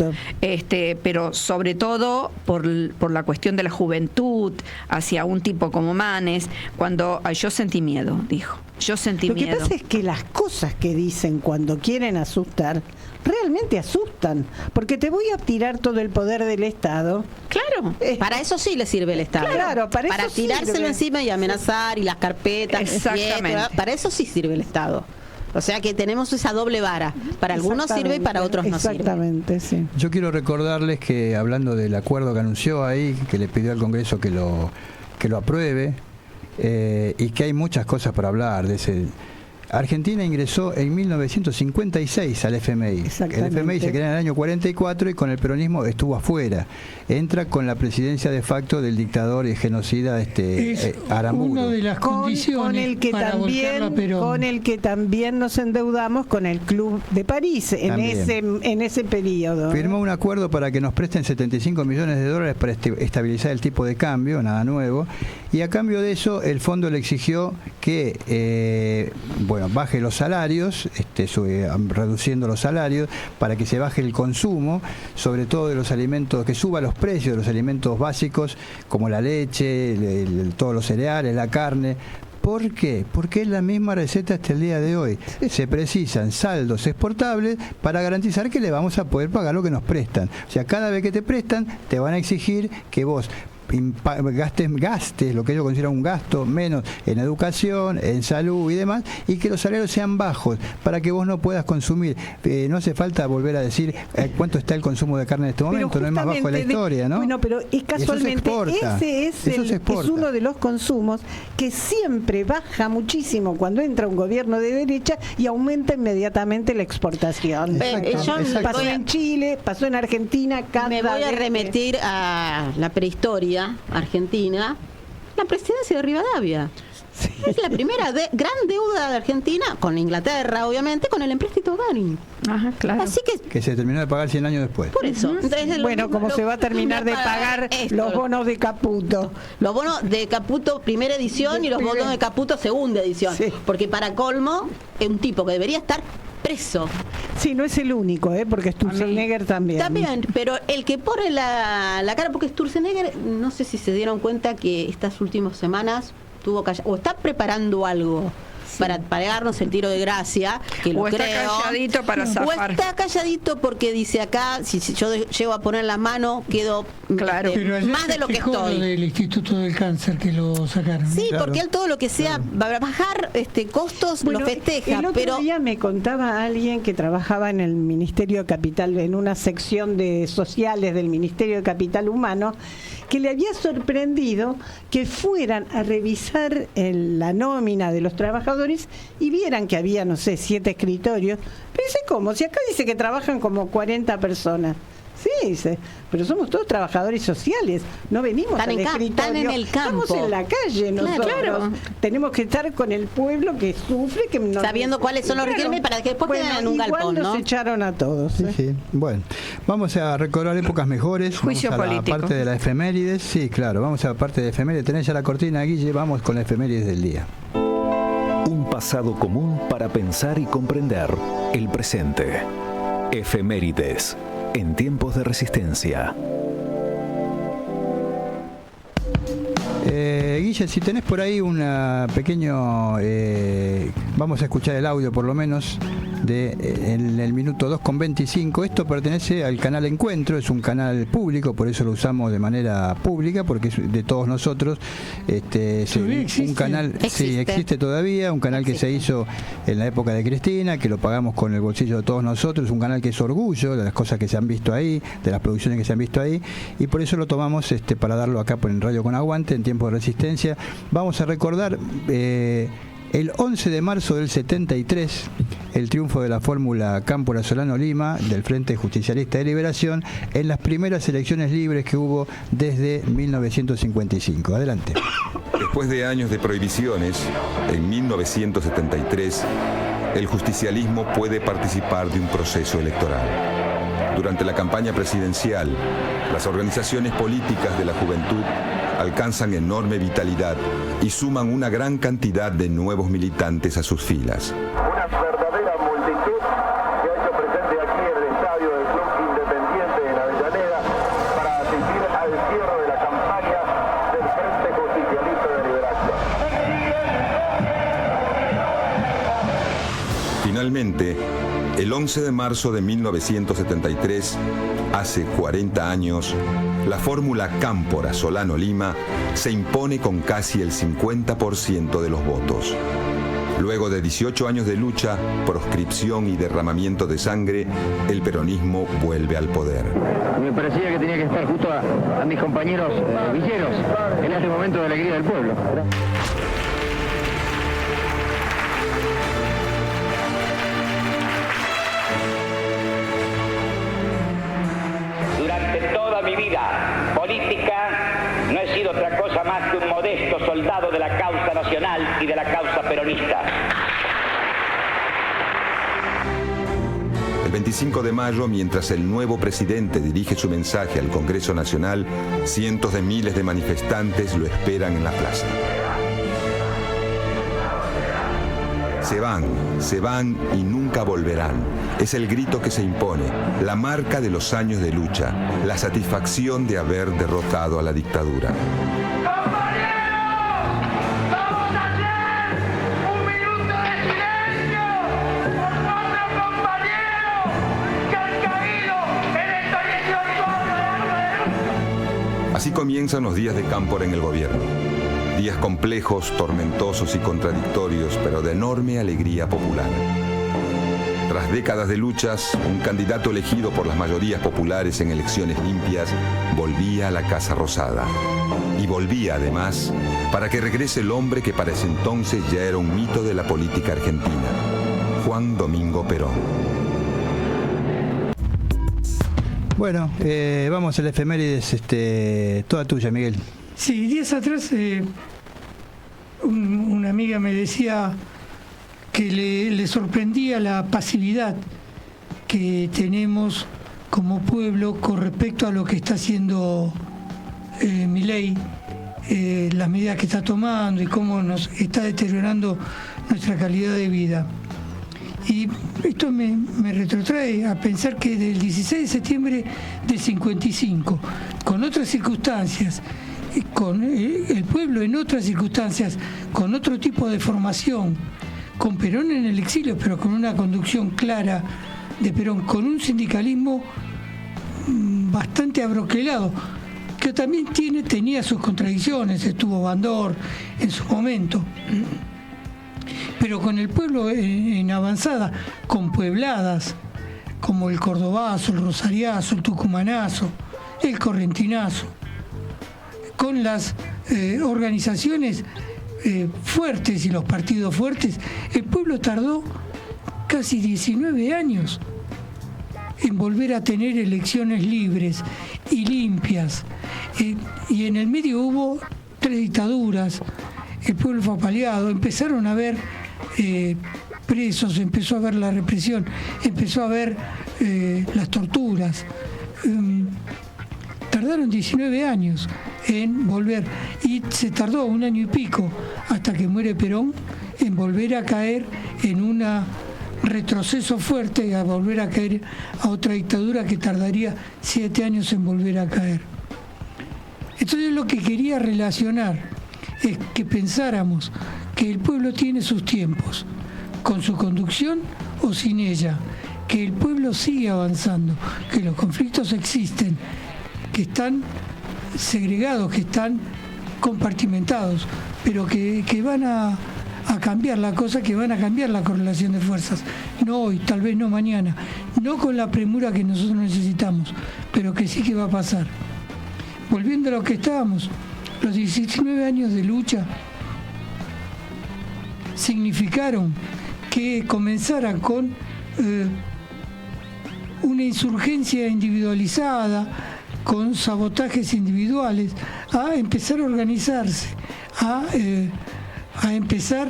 pero sobre todo por la cuestión de la juventud hacia un tipo como Manes, cuando yo sentí miedo, dijo. Yo sentí miedo. Lo que pasa es que las cosas que dicen cuando quieren asustar realmente asustan, porque te voy a tirar todo el poder del Estado. Claro, para eso sí le sirve el Estado. Claro, para eso tirárselo encima y amenazar y las carpetas. Exactamente. Para eso sí sirve el Estado. O sea que tenemos esa doble vara. Para algunos sirve y para otros no sirve. Exactamente, sí. Yo quiero recordarles que, hablando del acuerdo que anunció ahí, que le pidió al Congreso que lo apruebe, y que hay muchas cosas para hablar de ese Argentina ingresó en 1956 al FMI. El FMI se crea en el año 44 y con el peronismo estuvo afuera. Entra con la presidencia de facto del dictador y genocida Aramburu. Una de las condiciones con el que también nos endeudamos con el Club de París en ese periodo. Firmó un acuerdo para que nos presten 75 millones de dólares para estabilizar el tipo de cambio, nada nuevo, y a cambio de eso el fondo le exigió que baje los salarios, reduciendo los salarios, para que se baje el consumo, sobre todo de los alimentos, que suba los precios de los alimentos básicos, como la leche, todos los cereales, la carne. ¿Por qué? Porque es la misma receta hasta el día de hoy. Se precisan saldos exportables para garantizar que le vamos a poder pagar lo que nos prestan. O sea, cada vez que te prestan, te van a exigir que vos gastes lo que ellos consideran un gasto menos en educación, en salud y demás, y que los salarios sean bajos para que vos no puedas consumir. No hace falta volver a decir cuánto está el consumo de carne en este momento, no es más bajo de la historia, ¿no? Bueno, pero casualmente ese es uno de los consumos que siempre baja muchísimo cuando entra un gobierno de derecha y aumenta inmediatamente la exportación. Pasó en Chile, pasó en Argentina. Me voy a remitir a la prehistoria argentina, la presidencia de Rivadavia. Sí. Es la primera gran deuda de Argentina, con Inglaterra, obviamente, con el empréstito Garín. Ajá, claro. Así que se terminó de pagar 100 años después. Por eso. Entonces, como se va a terminar de pagar los bonos de Caputo. Los bonos de Caputo primera edición y los bonos de Caputo segunda edición. Sí. Porque para colmo, es un tipo que debería estar preso. Sí, no es el único, porque Sturzenegger también. También, pero el que pone la cara, porque Sturzenegger, no sé si se dieron cuenta que estas últimas semanas tuvo o está preparando algo para pagarnos el tiro de gracia, que lo creo. O está calladito para zafar. O está calladito porque dice acá, si yo llego a poner la mano, quedo más de lo que estoy. Del Instituto del Cáncer que lo sacaron. Sí, claro. Porque él todo lo que sea va a bajar costos, lo festeja. El otro día me contaba alguien que trabajaba en el Ministerio de Capital, en una sección de sociales del Ministerio de Capital Humano, que le había sorprendido que fueran a revisar la nómina de los trabajadores y vieran que había, 7 escritorios. Pero dice, ¿cómo? Si acá dice que trabajan como 40 personas. Sí, dice, pero somos todos trabajadores sociales, no venimos al escritorio, están en el campo. Estamos en la calle nosotros. Claro. Tenemos que estar con el pueblo que sufre, sabiendo cuáles son los requerimientos para que después queden en un galpón, ¿no? Nos echaron a todos. Sí. Bueno, vamos a recordar épocas mejores. Juicio vamos a político. La parte de la efemérides. Sí, claro, vamos a la parte de efemérides. Tenés ya la cortina, Guille, vamos con la efemérides del día. Un pasado común para pensar y comprender el presente. Efemérides en tiempos de resistencia. Guille, si tenés por ahí un pequeño... vamos a escuchar el audio por lo menos en el minuto 2:25. Esto pertenece al canal Encuentro, es un canal público, por eso lo usamos de manera pública, porque es de todos nosotros. Un canal existe todavía, un canal que se hizo en la época de Cristina, que lo pagamos con el bolsillo de todos nosotros, un canal que es orgullo de las cosas que se han visto ahí, de las producciones que se han visto ahí, y por eso lo tomamos para darlo acá en Radio Con Aguante, en tiempo de resistencia. Vamos a recordar el 11 de marzo del 73, el triunfo de la fórmula Cámpora Solano Lima del Frente Justicialista de Liberación en las primeras elecciones libres que hubo desde 1955. Adelante. Después de años de prohibiciones, en 1973, el justicialismo puede participar de un proceso electoral. Durante la campaña presidencial, las organizaciones políticas de la juventud alcanzan enorme vitalidad y suman una gran cantidad de nuevos militantes a sus filas. Una verdadera multitud se ha hecho presente aquí en el estadio del Club Independiente en Avellaneda para asistir al cierre de la campaña del Frente Justicialista de Liberación. Finalmente, el 11 de marzo de 1973, hace 40 años, la fórmula Cámpora Solano Lima se impone con casi el 50% de los votos. Luego de 18 años de lucha, proscripción y derramamiento de sangre, el peronismo vuelve al poder. Me parecía que tenía que estar justo a mis compañeros villeros en este momento de alegría del pueblo. más que un modesto soldado de la causa nacional y de la causa peronista. El 25 de mayo, mientras el nuevo presidente dirige su mensaje al Congreso Nacional, cientos de miles de manifestantes lo esperan en la plaza. Se van y nunca volverán. Es el grito que se impone, la marca de los años de lucha, la satisfacción de haber derrotado a la dictadura. Así comienzan los días de Cámpora en el gobierno. Días complejos, tormentosos y contradictorios, pero de enorme alegría popular. Tras décadas de luchas, un candidato elegido por las mayorías populares en elecciones limpias volvía a la Casa Rosada. Y volvía, además, para que regrese el hombre que para ese entonces ya era un mito de la política argentina, Juan Domingo Perón. Bueno, vamos a la efemérides, toda tuya, Miguel. Sí, días atrás una amiga me decía que le sorprendía la pasividad que tenemos como pueblo con respecto a lo que está haciendo Milei, las medidas que está tomando y cómo nos está deteriorando nuestra calidad de vida. Y esto me retrotrae a pensar que del 16 de septiembre del 55, con otras circunstancias, con el pueblo en otras circunstancias, con otro tipo de formación, con Perón en el exilio, pero con una conducción clara de Perón, con un sindicalismo bastante abroquelado, que también tenía sus contradicciones, estuvo Bandor en su momento, pero con el pueblo en avanzada, con puebladas como el Cordobazo, el Rosariazo, el Tucumanazo, el Correntinazo, con las organizaciones fuertes y los partidos fuertes, el pueblo tardó casi 19 años en volver a tener elecciones libres y limpias. Y en el medio hubo 3 dictaduras, el pueblo fue apaleado, empezaron a haber presos, empezó a haber la represión, empezó a haber las torturas. Tardaron 19 años en volver y se tardó 1 año y pico hasta que muere Perón en volver a caer en un retroceso fuerte, a volver a caer a otra dictadura que tardaría 7 años en volver a caer. Entonces lo que quería relacionar es que pensáramos que el pueblo tiene sus tiempos, con su conducción o sin ella, que el pueblo sigue avanzando, que los conflictos existen, que están segregados, que están compartimentados, pero que van a cambiar la cosa, que van a cambiar la correlación de fuerzas. No hoy, tal vez no mañana, no con la premura que nosotros necesitamos, pero que sí que va a pasar. Volviendo a lo que estábamos, los 19 años de lucha significaron que comenzaran con una insurgencia individualizada, con sabotajes individuales, a empezar a organizarse, a empezar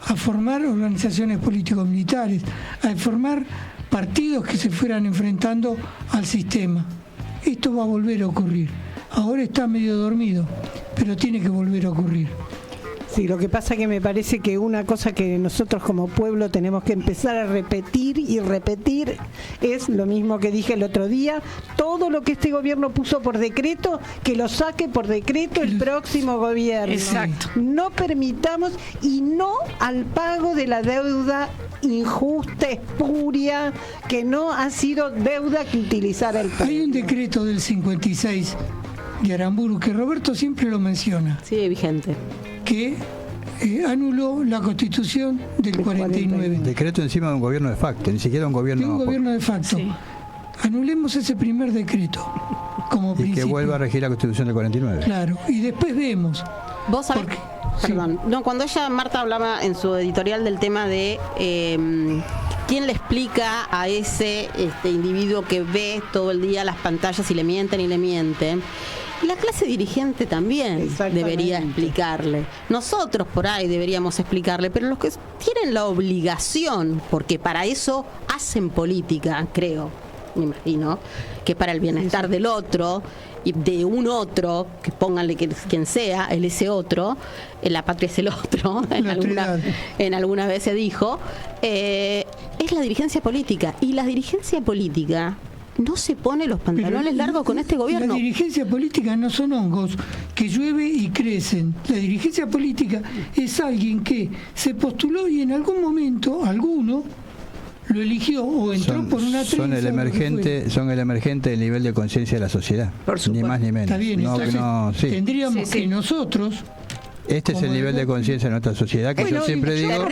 a formar organizaciones político-militares, a formar partidos que se fueran enfrentando al sistema. Esto va a volver a ocurrir. Ahora está medio dormido, pero tiene que volver a ocurrir. Sí, lo que pasa que me parece que una cosa que nosotros como pueblo tenemos que empezar a repetir y repetir es lo mismo que dije el otro día: todo lo que este gobierno puso por decreto, que lo saque por decreto el próximo gobierno. Exacto. No permitamos, y no al pago de la deuda injusta, espuria, que no ha sido deuda que utilizara el pueblo. Hay un decreto del 56 de Aramburu, que Roberto siempre lo menciona. Sigue vigente. Que anuló la Constitución del 49. Decreto encima de un gobierno de facto, ni siquiera un gobierno... De un gobierno de facto. Sí. Anulemos ese primer decreto como principio. Y que vuelva a regir la Constitución del 49. Claro, y después vemos. Vos sabés, perdón, sí. No, cuando Marta hablaba en su editorial del tema de quién le explica a ese individuo que ve todo el día las pantallas y le mienten, La clase dirigente también debería explicarle. Nosotros por ahí deberíamos explicarle, pero los que tienen la obligación, porque para eso hacen política, creo, me imagino, que para el bienestar del otro y de un otro, que pónganle quien sea, ese otro, la patria es el otro, en alguna vez se dijo, es la dirigencia política. Y la dirigencia política no se pone los pantalones largos con este gobierno. La dirigencia política no son hongos que llueve y crecen. La dirigencia política es alguien que se postuló y en algún momento alguno lo eligió o entró por una trenza. Son el emergente del nivel de conciencia de la sociedad. Ni más ni menos. Está bien, tendríamos que nosotros... Este es el nivel de conciencia de nuestra sociedad que yo siempre digo.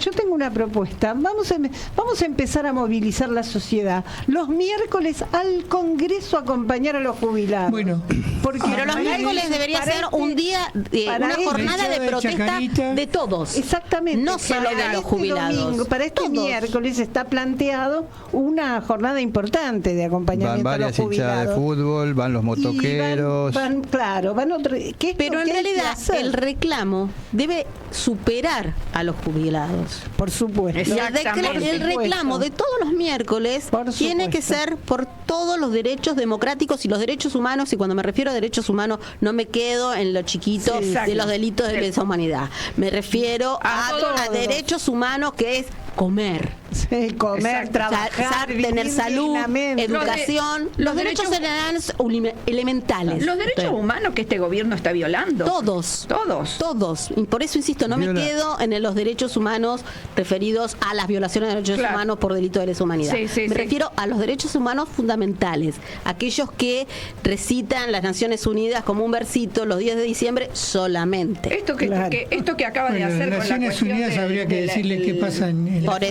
Yo tengo una propuesta. Vamos a empezar a movilizar la sociedad. Los miércoles al Congreso a acompañar a los jubilados. Bueno, pero los miércoles debería ser un día, una jornada de protesta de todos. Exactamente. No solo de los jubilados. Para este miércoles está planteado una jornada importante de acompañamiento a los jubilados. Van varias hinchadas de fútbol, van los motoqueros. Van otros. Pero en realidad el reclamo debe superar a los jubilados. Por supuesto. El reclamo de todos los miércoles tiene que ser por todos los derechos democráticos y los derechos humanos, y cuando me refiero a derechos humanos no me quedo en lo chiquito de los delitos de lesa humanidad. Me refiero a derechos humanos, que es comer. Sí, comer, trabajar, tener salud, educación, los derechos elementales. Los derechos humanos que este gobierno está violando. Todos. Y por eso insisto, no me quedo en los derechos humanos referidos a las violaciones de derechos humanos por delito de lesa humanidad. Me refiero a los derechos humanos fundamentales, aquellos que recitan las Naciones Unidas como un versito los días de diciembre solamente. Esto que acaba de hacer las Naciones Unidas habría que decirle qué pasa en por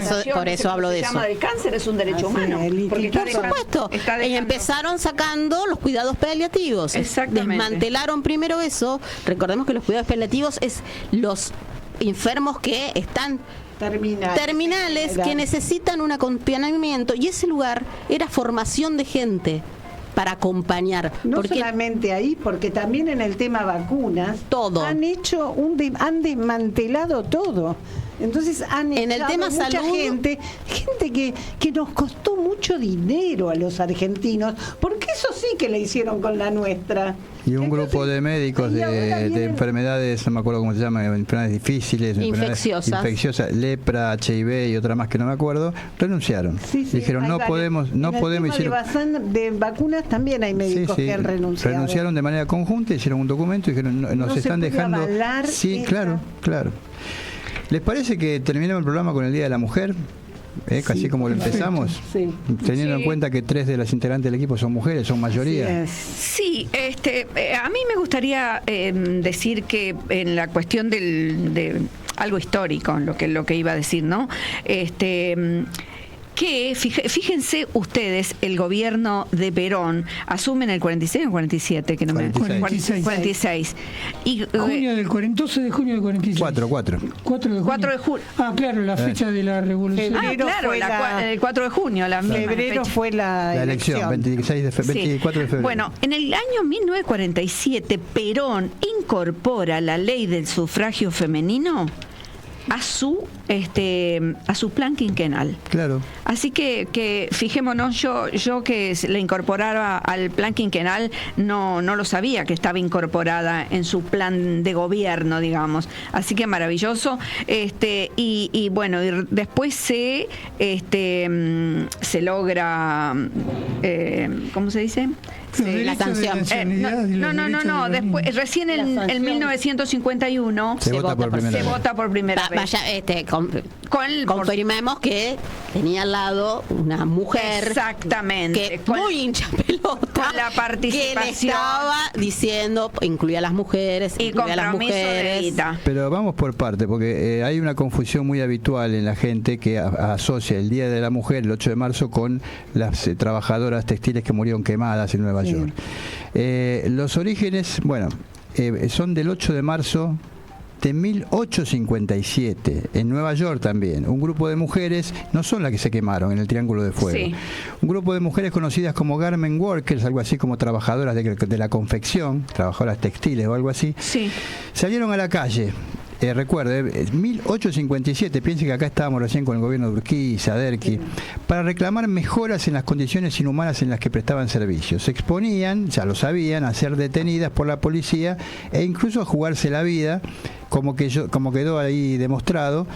eso hablo de eso. El del cáncer es un derecho humano. Por supuesto. Empezaron sacando los cuidados paliativos. Desmantelaron primero eso. Recordemos que los cuidados paliativos es los enfermos que están terminales que necesitan un acompañamiento, y ese lugar era formación de gente para acompañar. No solamente ahí, porque también en el tema vacunas han desmantelado todo. Entonces en el tema mucha salud, gente que nos costó mucho dinero a los argentinos, porque eso sí que le hicieron con la nuestra. Y un grupo de médicos de enfermedades, no me acuerdo cómo se llaman, enfermedades difíciles, infecciosas, lepra, HIV y otra más que no me acuerdo, renunciaron. Dijeron no podemos. De vacunas también hay médicos que han renunciado. Renunciaron de manera conjunta, hicieron un documento y dijeron nos están dejando. Claro. ¿Les parece que terminemos el programa con el Día de la Mujer? Casi como lo empezamos, teniendo en cuenta que 3 de las integrantes del equipo son mujeres, son mayoría. Sí, a mí me gustaría decir que en la cuestión de algo histórico, lo que iba a decir, ¿no? Que fíjense ustedes, el gobierno de Perón asume en el 46 o 47, que no 46. Y junio del 12 de junio del 46. 4 de junio. Ah, claro, la fecha de la revolución. El 4 de junio, febrero fue la elección. 24 de febrero. Bueno, en el año 1947 Perón incorpora la ley del sufragio femenino a su plan quinquenal. Claro. Así que fijémonos, yo que le incorporaba al plan quinquenal no lo sabía que estaba incorporada en su plan de gobierno, digamos. Así que maravilloso. Y bueno, y después se logra ¿cómo se dice? La sanción. No. Después, recién en 1951 se vota por primera vez. Confirmemos que tenía al lado una mujer. Exactamente. Que muy hincha pelota. Con la participación. Que le estaba diciendo, incluía a las mujeres, incluía a las mujeres. Pero vamos por parte, porque hay una confusión muy habitual en la gente que asocia el Día de la Mujer, el 8 de marzo, con las trabajadoras textiles que murieron quemadas en Nueva York. Los orígenes, son del 8 de marzo precisamente en 1857, en Nueva York también, un grupo de mujeres, no son las que se quemaron en el Triángulo de Fuego, Sí. un grupo de mujeres conocidas como garment workers, algo así como trabajadoras de la confección, trabajadoras textiles o algo así, Sí. salieron a la calle. Recuerde, 1857, piense que acá estábamos recién con el gobierno de Urquiza, Derqui, para reclamar mejoras en las condiciones inhumanas en las que prestaban servicios. Se exponían, ya lo sabían, a ser detenidas por la policía e incluso a jugarse la vida, como quedó ahí demostrado.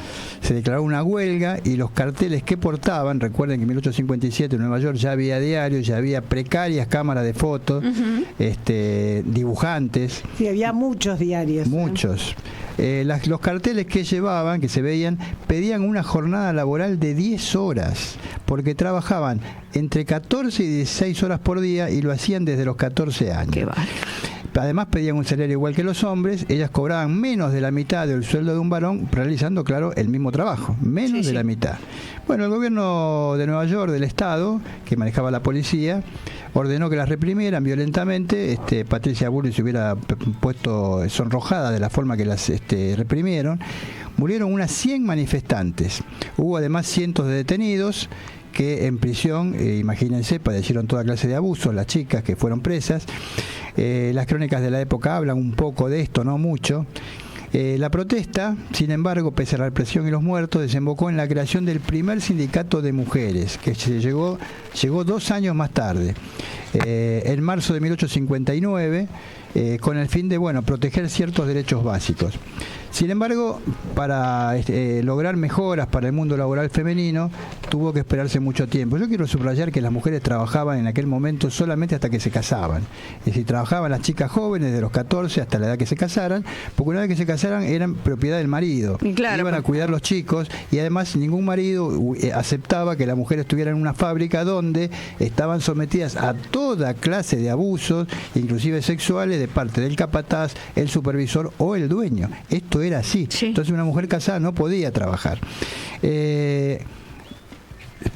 Se declaró una huelga y los carteles que portaban, recuerden que en 1857 en Nueva York ya había diarios, ya había precarias cámaras de fotos, dibujantes. Sí, había muchos diarios. Muchos. Los carteles que llevaban, que se veían, pedían una jornada laboral de 10 horas, porque trabajaban entre 14 y 16 horas por día y lo hacían desde los 14 años. Qué bárbaro. Además pedían un salario igual que los hombres, ellas cobraban menos de la mitad del sueldo de un varón, realizando, claro, el mismo trabajo, menos de la mitad. Bueno, el gobierno de Nueva York, del Estado, que manejaba la policía, ordenó que las reprimieran violentamente. Patricia Bullrich se hubiera puesto sonrojada de la forma que las reprimieron. Murieron unas 100 manifestantes. Hubo además cientos de detenidos que en prisión, imagínense, padecieron toda clase de abusos, las chicas que fueron presas. Las crónicas de la época hablan un poco de esto, no mucho. La protesta, sin embargo, pese a la represión y los muertos, desembocó en la creación del primer sindicato de mujeres, que llegó 2 años más tarde, en marzo de 1859, con el fin de proteger ciertos derechos básicos. Sin embargo, para lograr mejoras para el mundo laboral femenino, tuvo que esperarse mucho tiempo. Yo quiero subrayar que las mujeres trabajaban en aquel momento solamente hasta que se casaban. Es decir, trabajaban las chicas jóvenes de los 14 hasta la edad que se casaran, porque una vez que se casaran eran propiedad del marido. Y claro, iban a cuidar los chicos, y además ningún marido aceptaba que la mujer estuviera en una fábrica donde estaban sometidas a toda clase de abusos, inclusive sexuales, de parte del capataz, el supervisor o el dueño. Esto era así. Entonces una mujer casada no podía trabajar.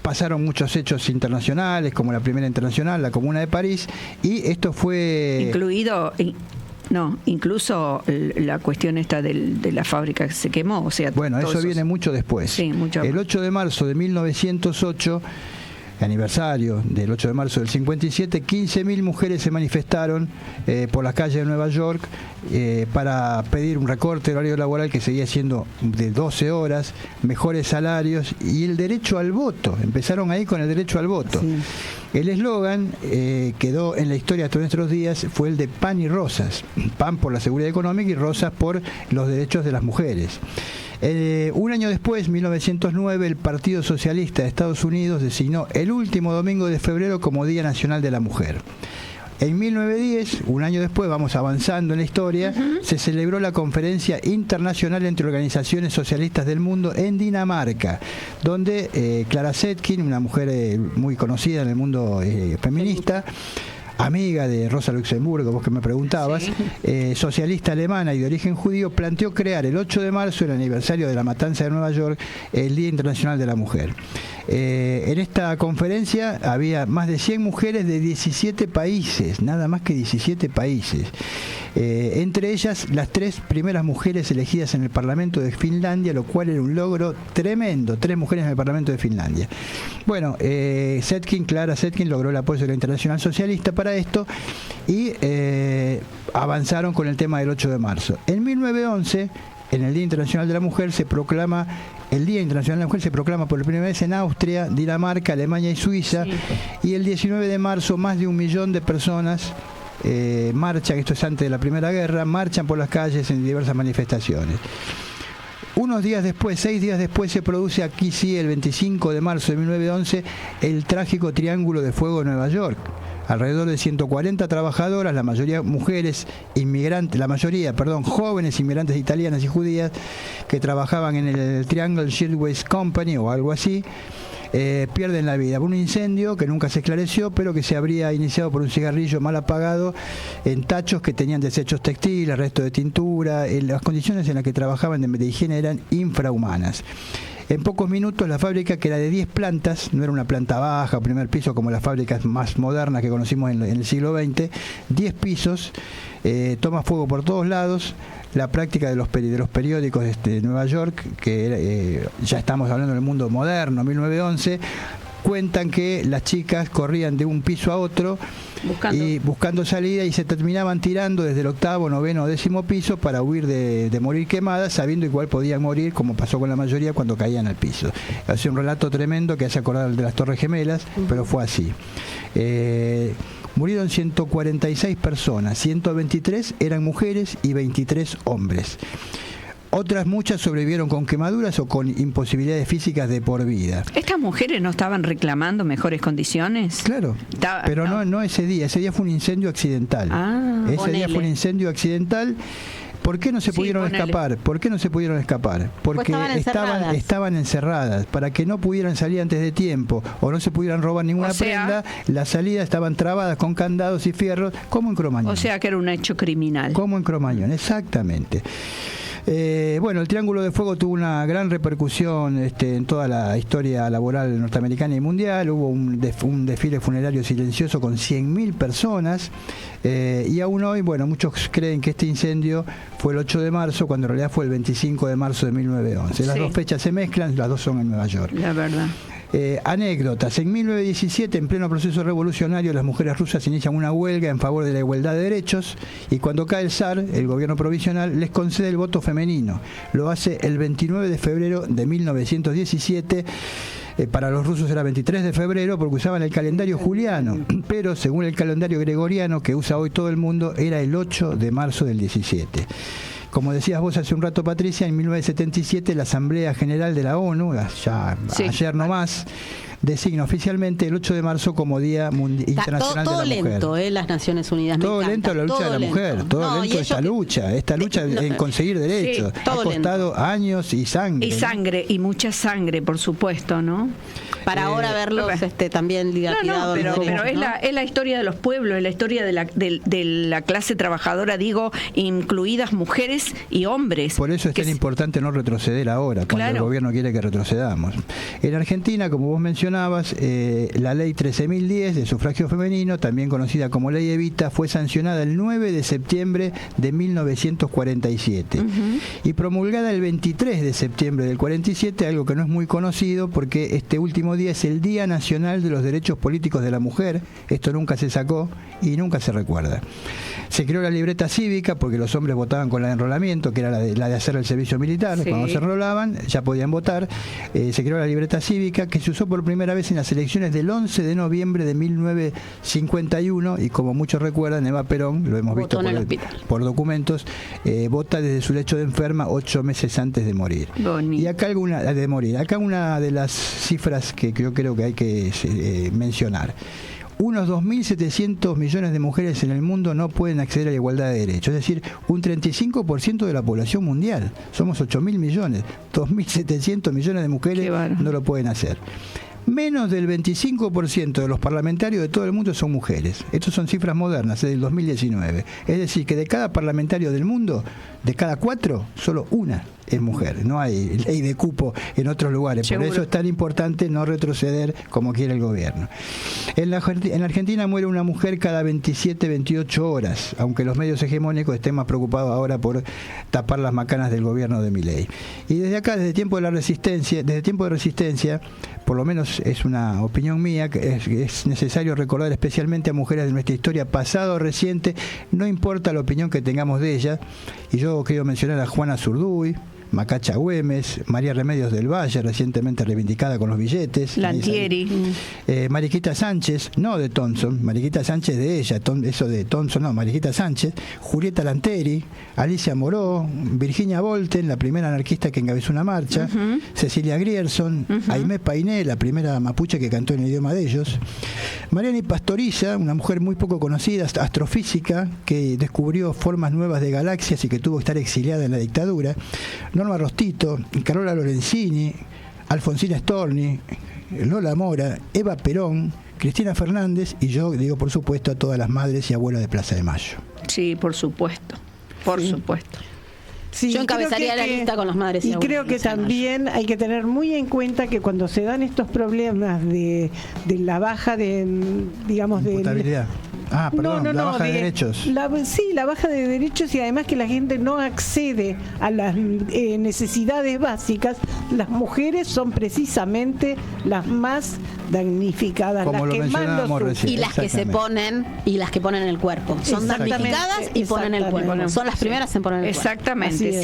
Pasaron muchos hechos internacionales, como la Primera Internacional, la Comuna de París, y esto fue... incluso la cuestión esta de la fábrica que se quemó. O sea, bueno, eso viene mucho después. Sí, mucho. El 8 de marzo de 1908... aniversario del 8 de marzo del 57, 15.000 mujeres se manifestaron por las calles de Nueva York para pedir un recorte del horario laboral que seguía siendo de 12 horas, mejores salarios y el derecho al voto. Empezaron ahí con el derecho al voto. Sí. El eslogan quedó en la historia hasta nuestros días, fue el de pan y rosas. Pan por la seguridad económica y rosas por los derechos de las mujeres. Un año después, 1909, el Partido Socialista de Estados Unidos designó el último domingo de febrero como Día Nacional de la Mujer. En 1910, un año después, vamos avanzando en la historia, se celebró la Conferencia Internacional entre Organizaciones Socialistas del Mundo en Dinamarca, donde Clara Zetkin, una mujer muy conocida en el mundo feminista, amiga de Rosa Luxemburgo, vos que me preguntabas, socialista alemana y de origen judío, planteó crear el 8 de marzo, el aniversario de la matanza de Nueva York, el Día Internacional de la Mujer. En esta conferencia había más de 100 mujeres de 17 países, nada más que 17 países. Entre ellas, las 3 primeras mujeres elegidas en el Parlamento de Finlandia, lo cual era un logro tremendo, 3 mujeres en el Parlamento de Finlandia. Bueno, Clara Zetkin logró el apoyo de la Internacional Socialista para esto y avanzaron con el tema del 8 de marzo. En 1911, en el Día Internacional de la Mujer el Día Internacional de la Mujer se proclama por primera vez en Austria, Dinamarca, Alemania y Suiza, y el 19 de marzo más de 1 millón de personas marchan, esto es antes de la Primera Guerra, marchan por las calles en diversas manifestaciones. Unos días después, 6 días después, se produce aquí sí, el 25 de marzo de 1911, el trágico Triángulo de Fuego de Nueva York. Alrededor de 140 trabajadoras, la mayoría mujeres inmigrantes, jóvenes inmigrantes italianas y judías que trabajaban en el Triangle Shirtwaist Company o algo así, pierden la vida por un incendio que nunca se esclareció, pero que se habría iniciado por un cigarrillo mal apagado en tachos que tenían desechos textiles, restos de tintura. Las condiciones en las que trabajaban de higiene eran infrahumanas. En pocos minutos la fábrica, que era de 10 plantas, no era una planta baja o primer piso como las fábricas más modernas que conocimos en el siglo XX, 10 pisos, toma fuego por todos lados. La práctica de los periódicos de Nueva York, que ya estamos hablando del mundo moderno, 1911, cuentan que las chicas corrían de un piso a otro buscando salida, y se terminaban tirando desde el 8º, 9º o 10º piso para huir de morir quemadas, sabiendo igual podían morir, como pasó con la mayoría, cuando caían al piso. Hace un relato tremendo que hace acordar el de las Torres Gemelas, pero fue así. Murieron 146 personas, 123 eran mujeres y 23 hombres. Otras muchas sobrevivieron con quemaduras o con imposibilidades físicas de por vida. ¿Estas mujeres no estaban reclamando mejores condiciones? Claro, pero no ese día fue un incendio accidental. Ese día fue un incendio accidental. ¿Por qué no se pudieron escapar? ¿Por qué no se pudieron escapar? Porque estaban encerradas. Para que no pudieran salir antes de tiempo o no se pudieran robar ninguna prenda, las salidas estaban trabadas con candados y fierros, como en Cromañón. O sea que era un hecho criminal. Como en Cromañón, exactamente. Bueno, el Triángulo de Fuego tuvo una gran repercusión en toda la historia laboral norteamericana y mundial. Hubo un desfile funerario silencioso con 100.000 personas, y aún hoy, bueno, muchos creen que este incendio fue el 8 de marzo, cuando en realidad fue el 25 de marzo de 1911. Las dos fechas se mezclan, las dos son en Nueva York. La verdad. Anécdotas. En 1917, en pleno proceso revolucionario, las mujeres rusas inician una huelga en favor de la igualdad de derechos, y cuando cae el zar, el gobierno provisional les concede el voto femenino. Lo hace el 29 de febrero de 1917. Para los rusos era 23 de febrero porque usaban el calendario juliano, pero según el calendario gregoriano que usa hoy todo el mundo, era el 8 de marzo del 17. Como decías vos hace un rato, Patricia, en 1977 la Asamblea General de la ONU, ayer nomás, designa oficialmente el 8 de marzo como Día Internacional de la Mujer. Todo lento, las Naciones Unidas. Todo lento la lucha de la mujer, todo lento esta lucha en conseguir derechos. Ha costado años y sangre. Y sangre, y mucha sangre, por supuesto, ¿no? Para ahora verlos también dilapidados. Pero es la historia de los pueblos, es la historia de la clase trabajadora, digo, incluidas mujeres y hombres. Por eso es tan importante no retroceder ahora, cuando el gobierno quiere que retrocedamos. En Argentina, como vos mencionabas, la ley 13.010 de sufragio femenino, también conocida como ley Evita, fue sancionada el 9 de septiembre de 1947 y promulgada el 23 de septiembre del 47, algo que no es muy conocido porque este último día es el Día Nacional de los Derechos Políticos de la Mujer. Esto nunca se sacó y nunca se recuerda. Se creó la libreta cívica porque los hombres votaban con la de enrolamiento, que era la de hacer el servicio militar. Cuando se enrolaban ya podían votar. Se creó la libreta cívica, que se usó por primera vez en las elecciones del 11 de noviembre de 1951, y como muchos recuerdan, Eva Perón, lo hemos visto por documentos, vota desde su lecho de enferma 8 meses antes de morir. Y acá acá una de las cifras que yo creo que hay que mencionar. Unos 2.700 millones de mujeres en el mundo no pueden acceder a la igualdad de derechos, es decir, un 35% de la población mundial. Somos 8.000 millones, 2.700 millones de mujeres no lo pueden hacer. Menos del 25% de los parlamentarios de todo el mundo son mujeres. Estas son cifras modernas, es del 2019. Es decir, que de cada parlamentario del mundo, de cada 4, solo una es mujer. No hay ley de cupo en otros lugares. Por eso es tan importante no retroceder como quiere el gobierno. En la Argentina muere una mujer cada 27, 28 horas, aunque los medios hegemónicos estén más preocupados ahora por tapar las macanas del gobierno de Milei. Y desde acá, desde tiempo de resistencia, por lo menos es una opinión mía, que es necesario recordar especialmente a mujeres de nuestra historia, pasado o reciente, no importa la opinión que tengamos de ellas. Y yo quiero mencionar a Juana Zurduy, Macacha Güemes, María Remedios del Valle, recientemente reivindicada con los billetes. Lantieri. Mariquita Sánchez, no de Thompson, Mariquita Sánchez de ella, eso de Thompson no, Mariquita Sánchez, Julieta Lanteri, Alicia Moró, Virginia Volten, la primera anarquista que encabezó una marcha, Cecilia Grierson, Aimé Painé, la primera mapuche que cantó en el idioma de ellos, Mariani Pastoriza, una mujer muy poco conocida, astrofísica, que descubrió formas nuevas de galaxias y que tuvo que estar exiliada en la dictadura, Norma Rostito, Carola Lorenzini, Alfonsina Storni, Lola Mora, Eva Perón, Cristina Fernández, y yo digo, por supuesto, a todas las madres y abuelas de Plaza de Mayo. Sí, por supuesto, por supuesto. Sí, yo encabezaría la lista con las madres. Y creo que también hay que tener muy en cuenta que cuando se dan estos problemas de la baja de, digamos, imputabilidad. La baja de derechos. La baja de derechos, y además que la gente no accede a las necesidades básicas, las mujeres son precisamente las más damnificadas, como las que más lo y las que se ponen y las que ponen el cuerpo. Son damnificadas y ponen el cuerpo. Son las primeras en poner el cuerpo. Exactamente,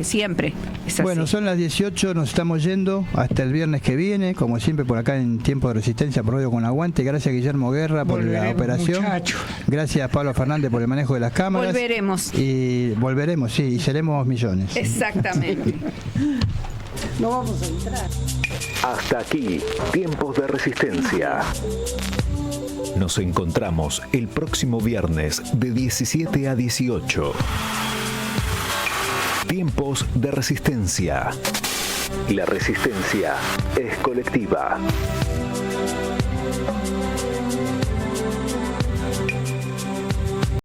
siempre. Bueno, son las 18, nos estamos yendo hasta el viernes que viene, como siempre por acá en Tiempo de Resistencia por Radio Con Aguante. Gracias Guillermo Guerra por la operación. Muchachos. Gracias Pablo Fernández por el manejo de las cámaras. Volveremos, sí, y seremos millones. Exactamente. No vamos a entrar. Hasta aquí, Tiempos de Resistencia. Nos encontramos el próximo viernes de 17 a 18. Tiempos de Resistencia. La resistencia es colectiva.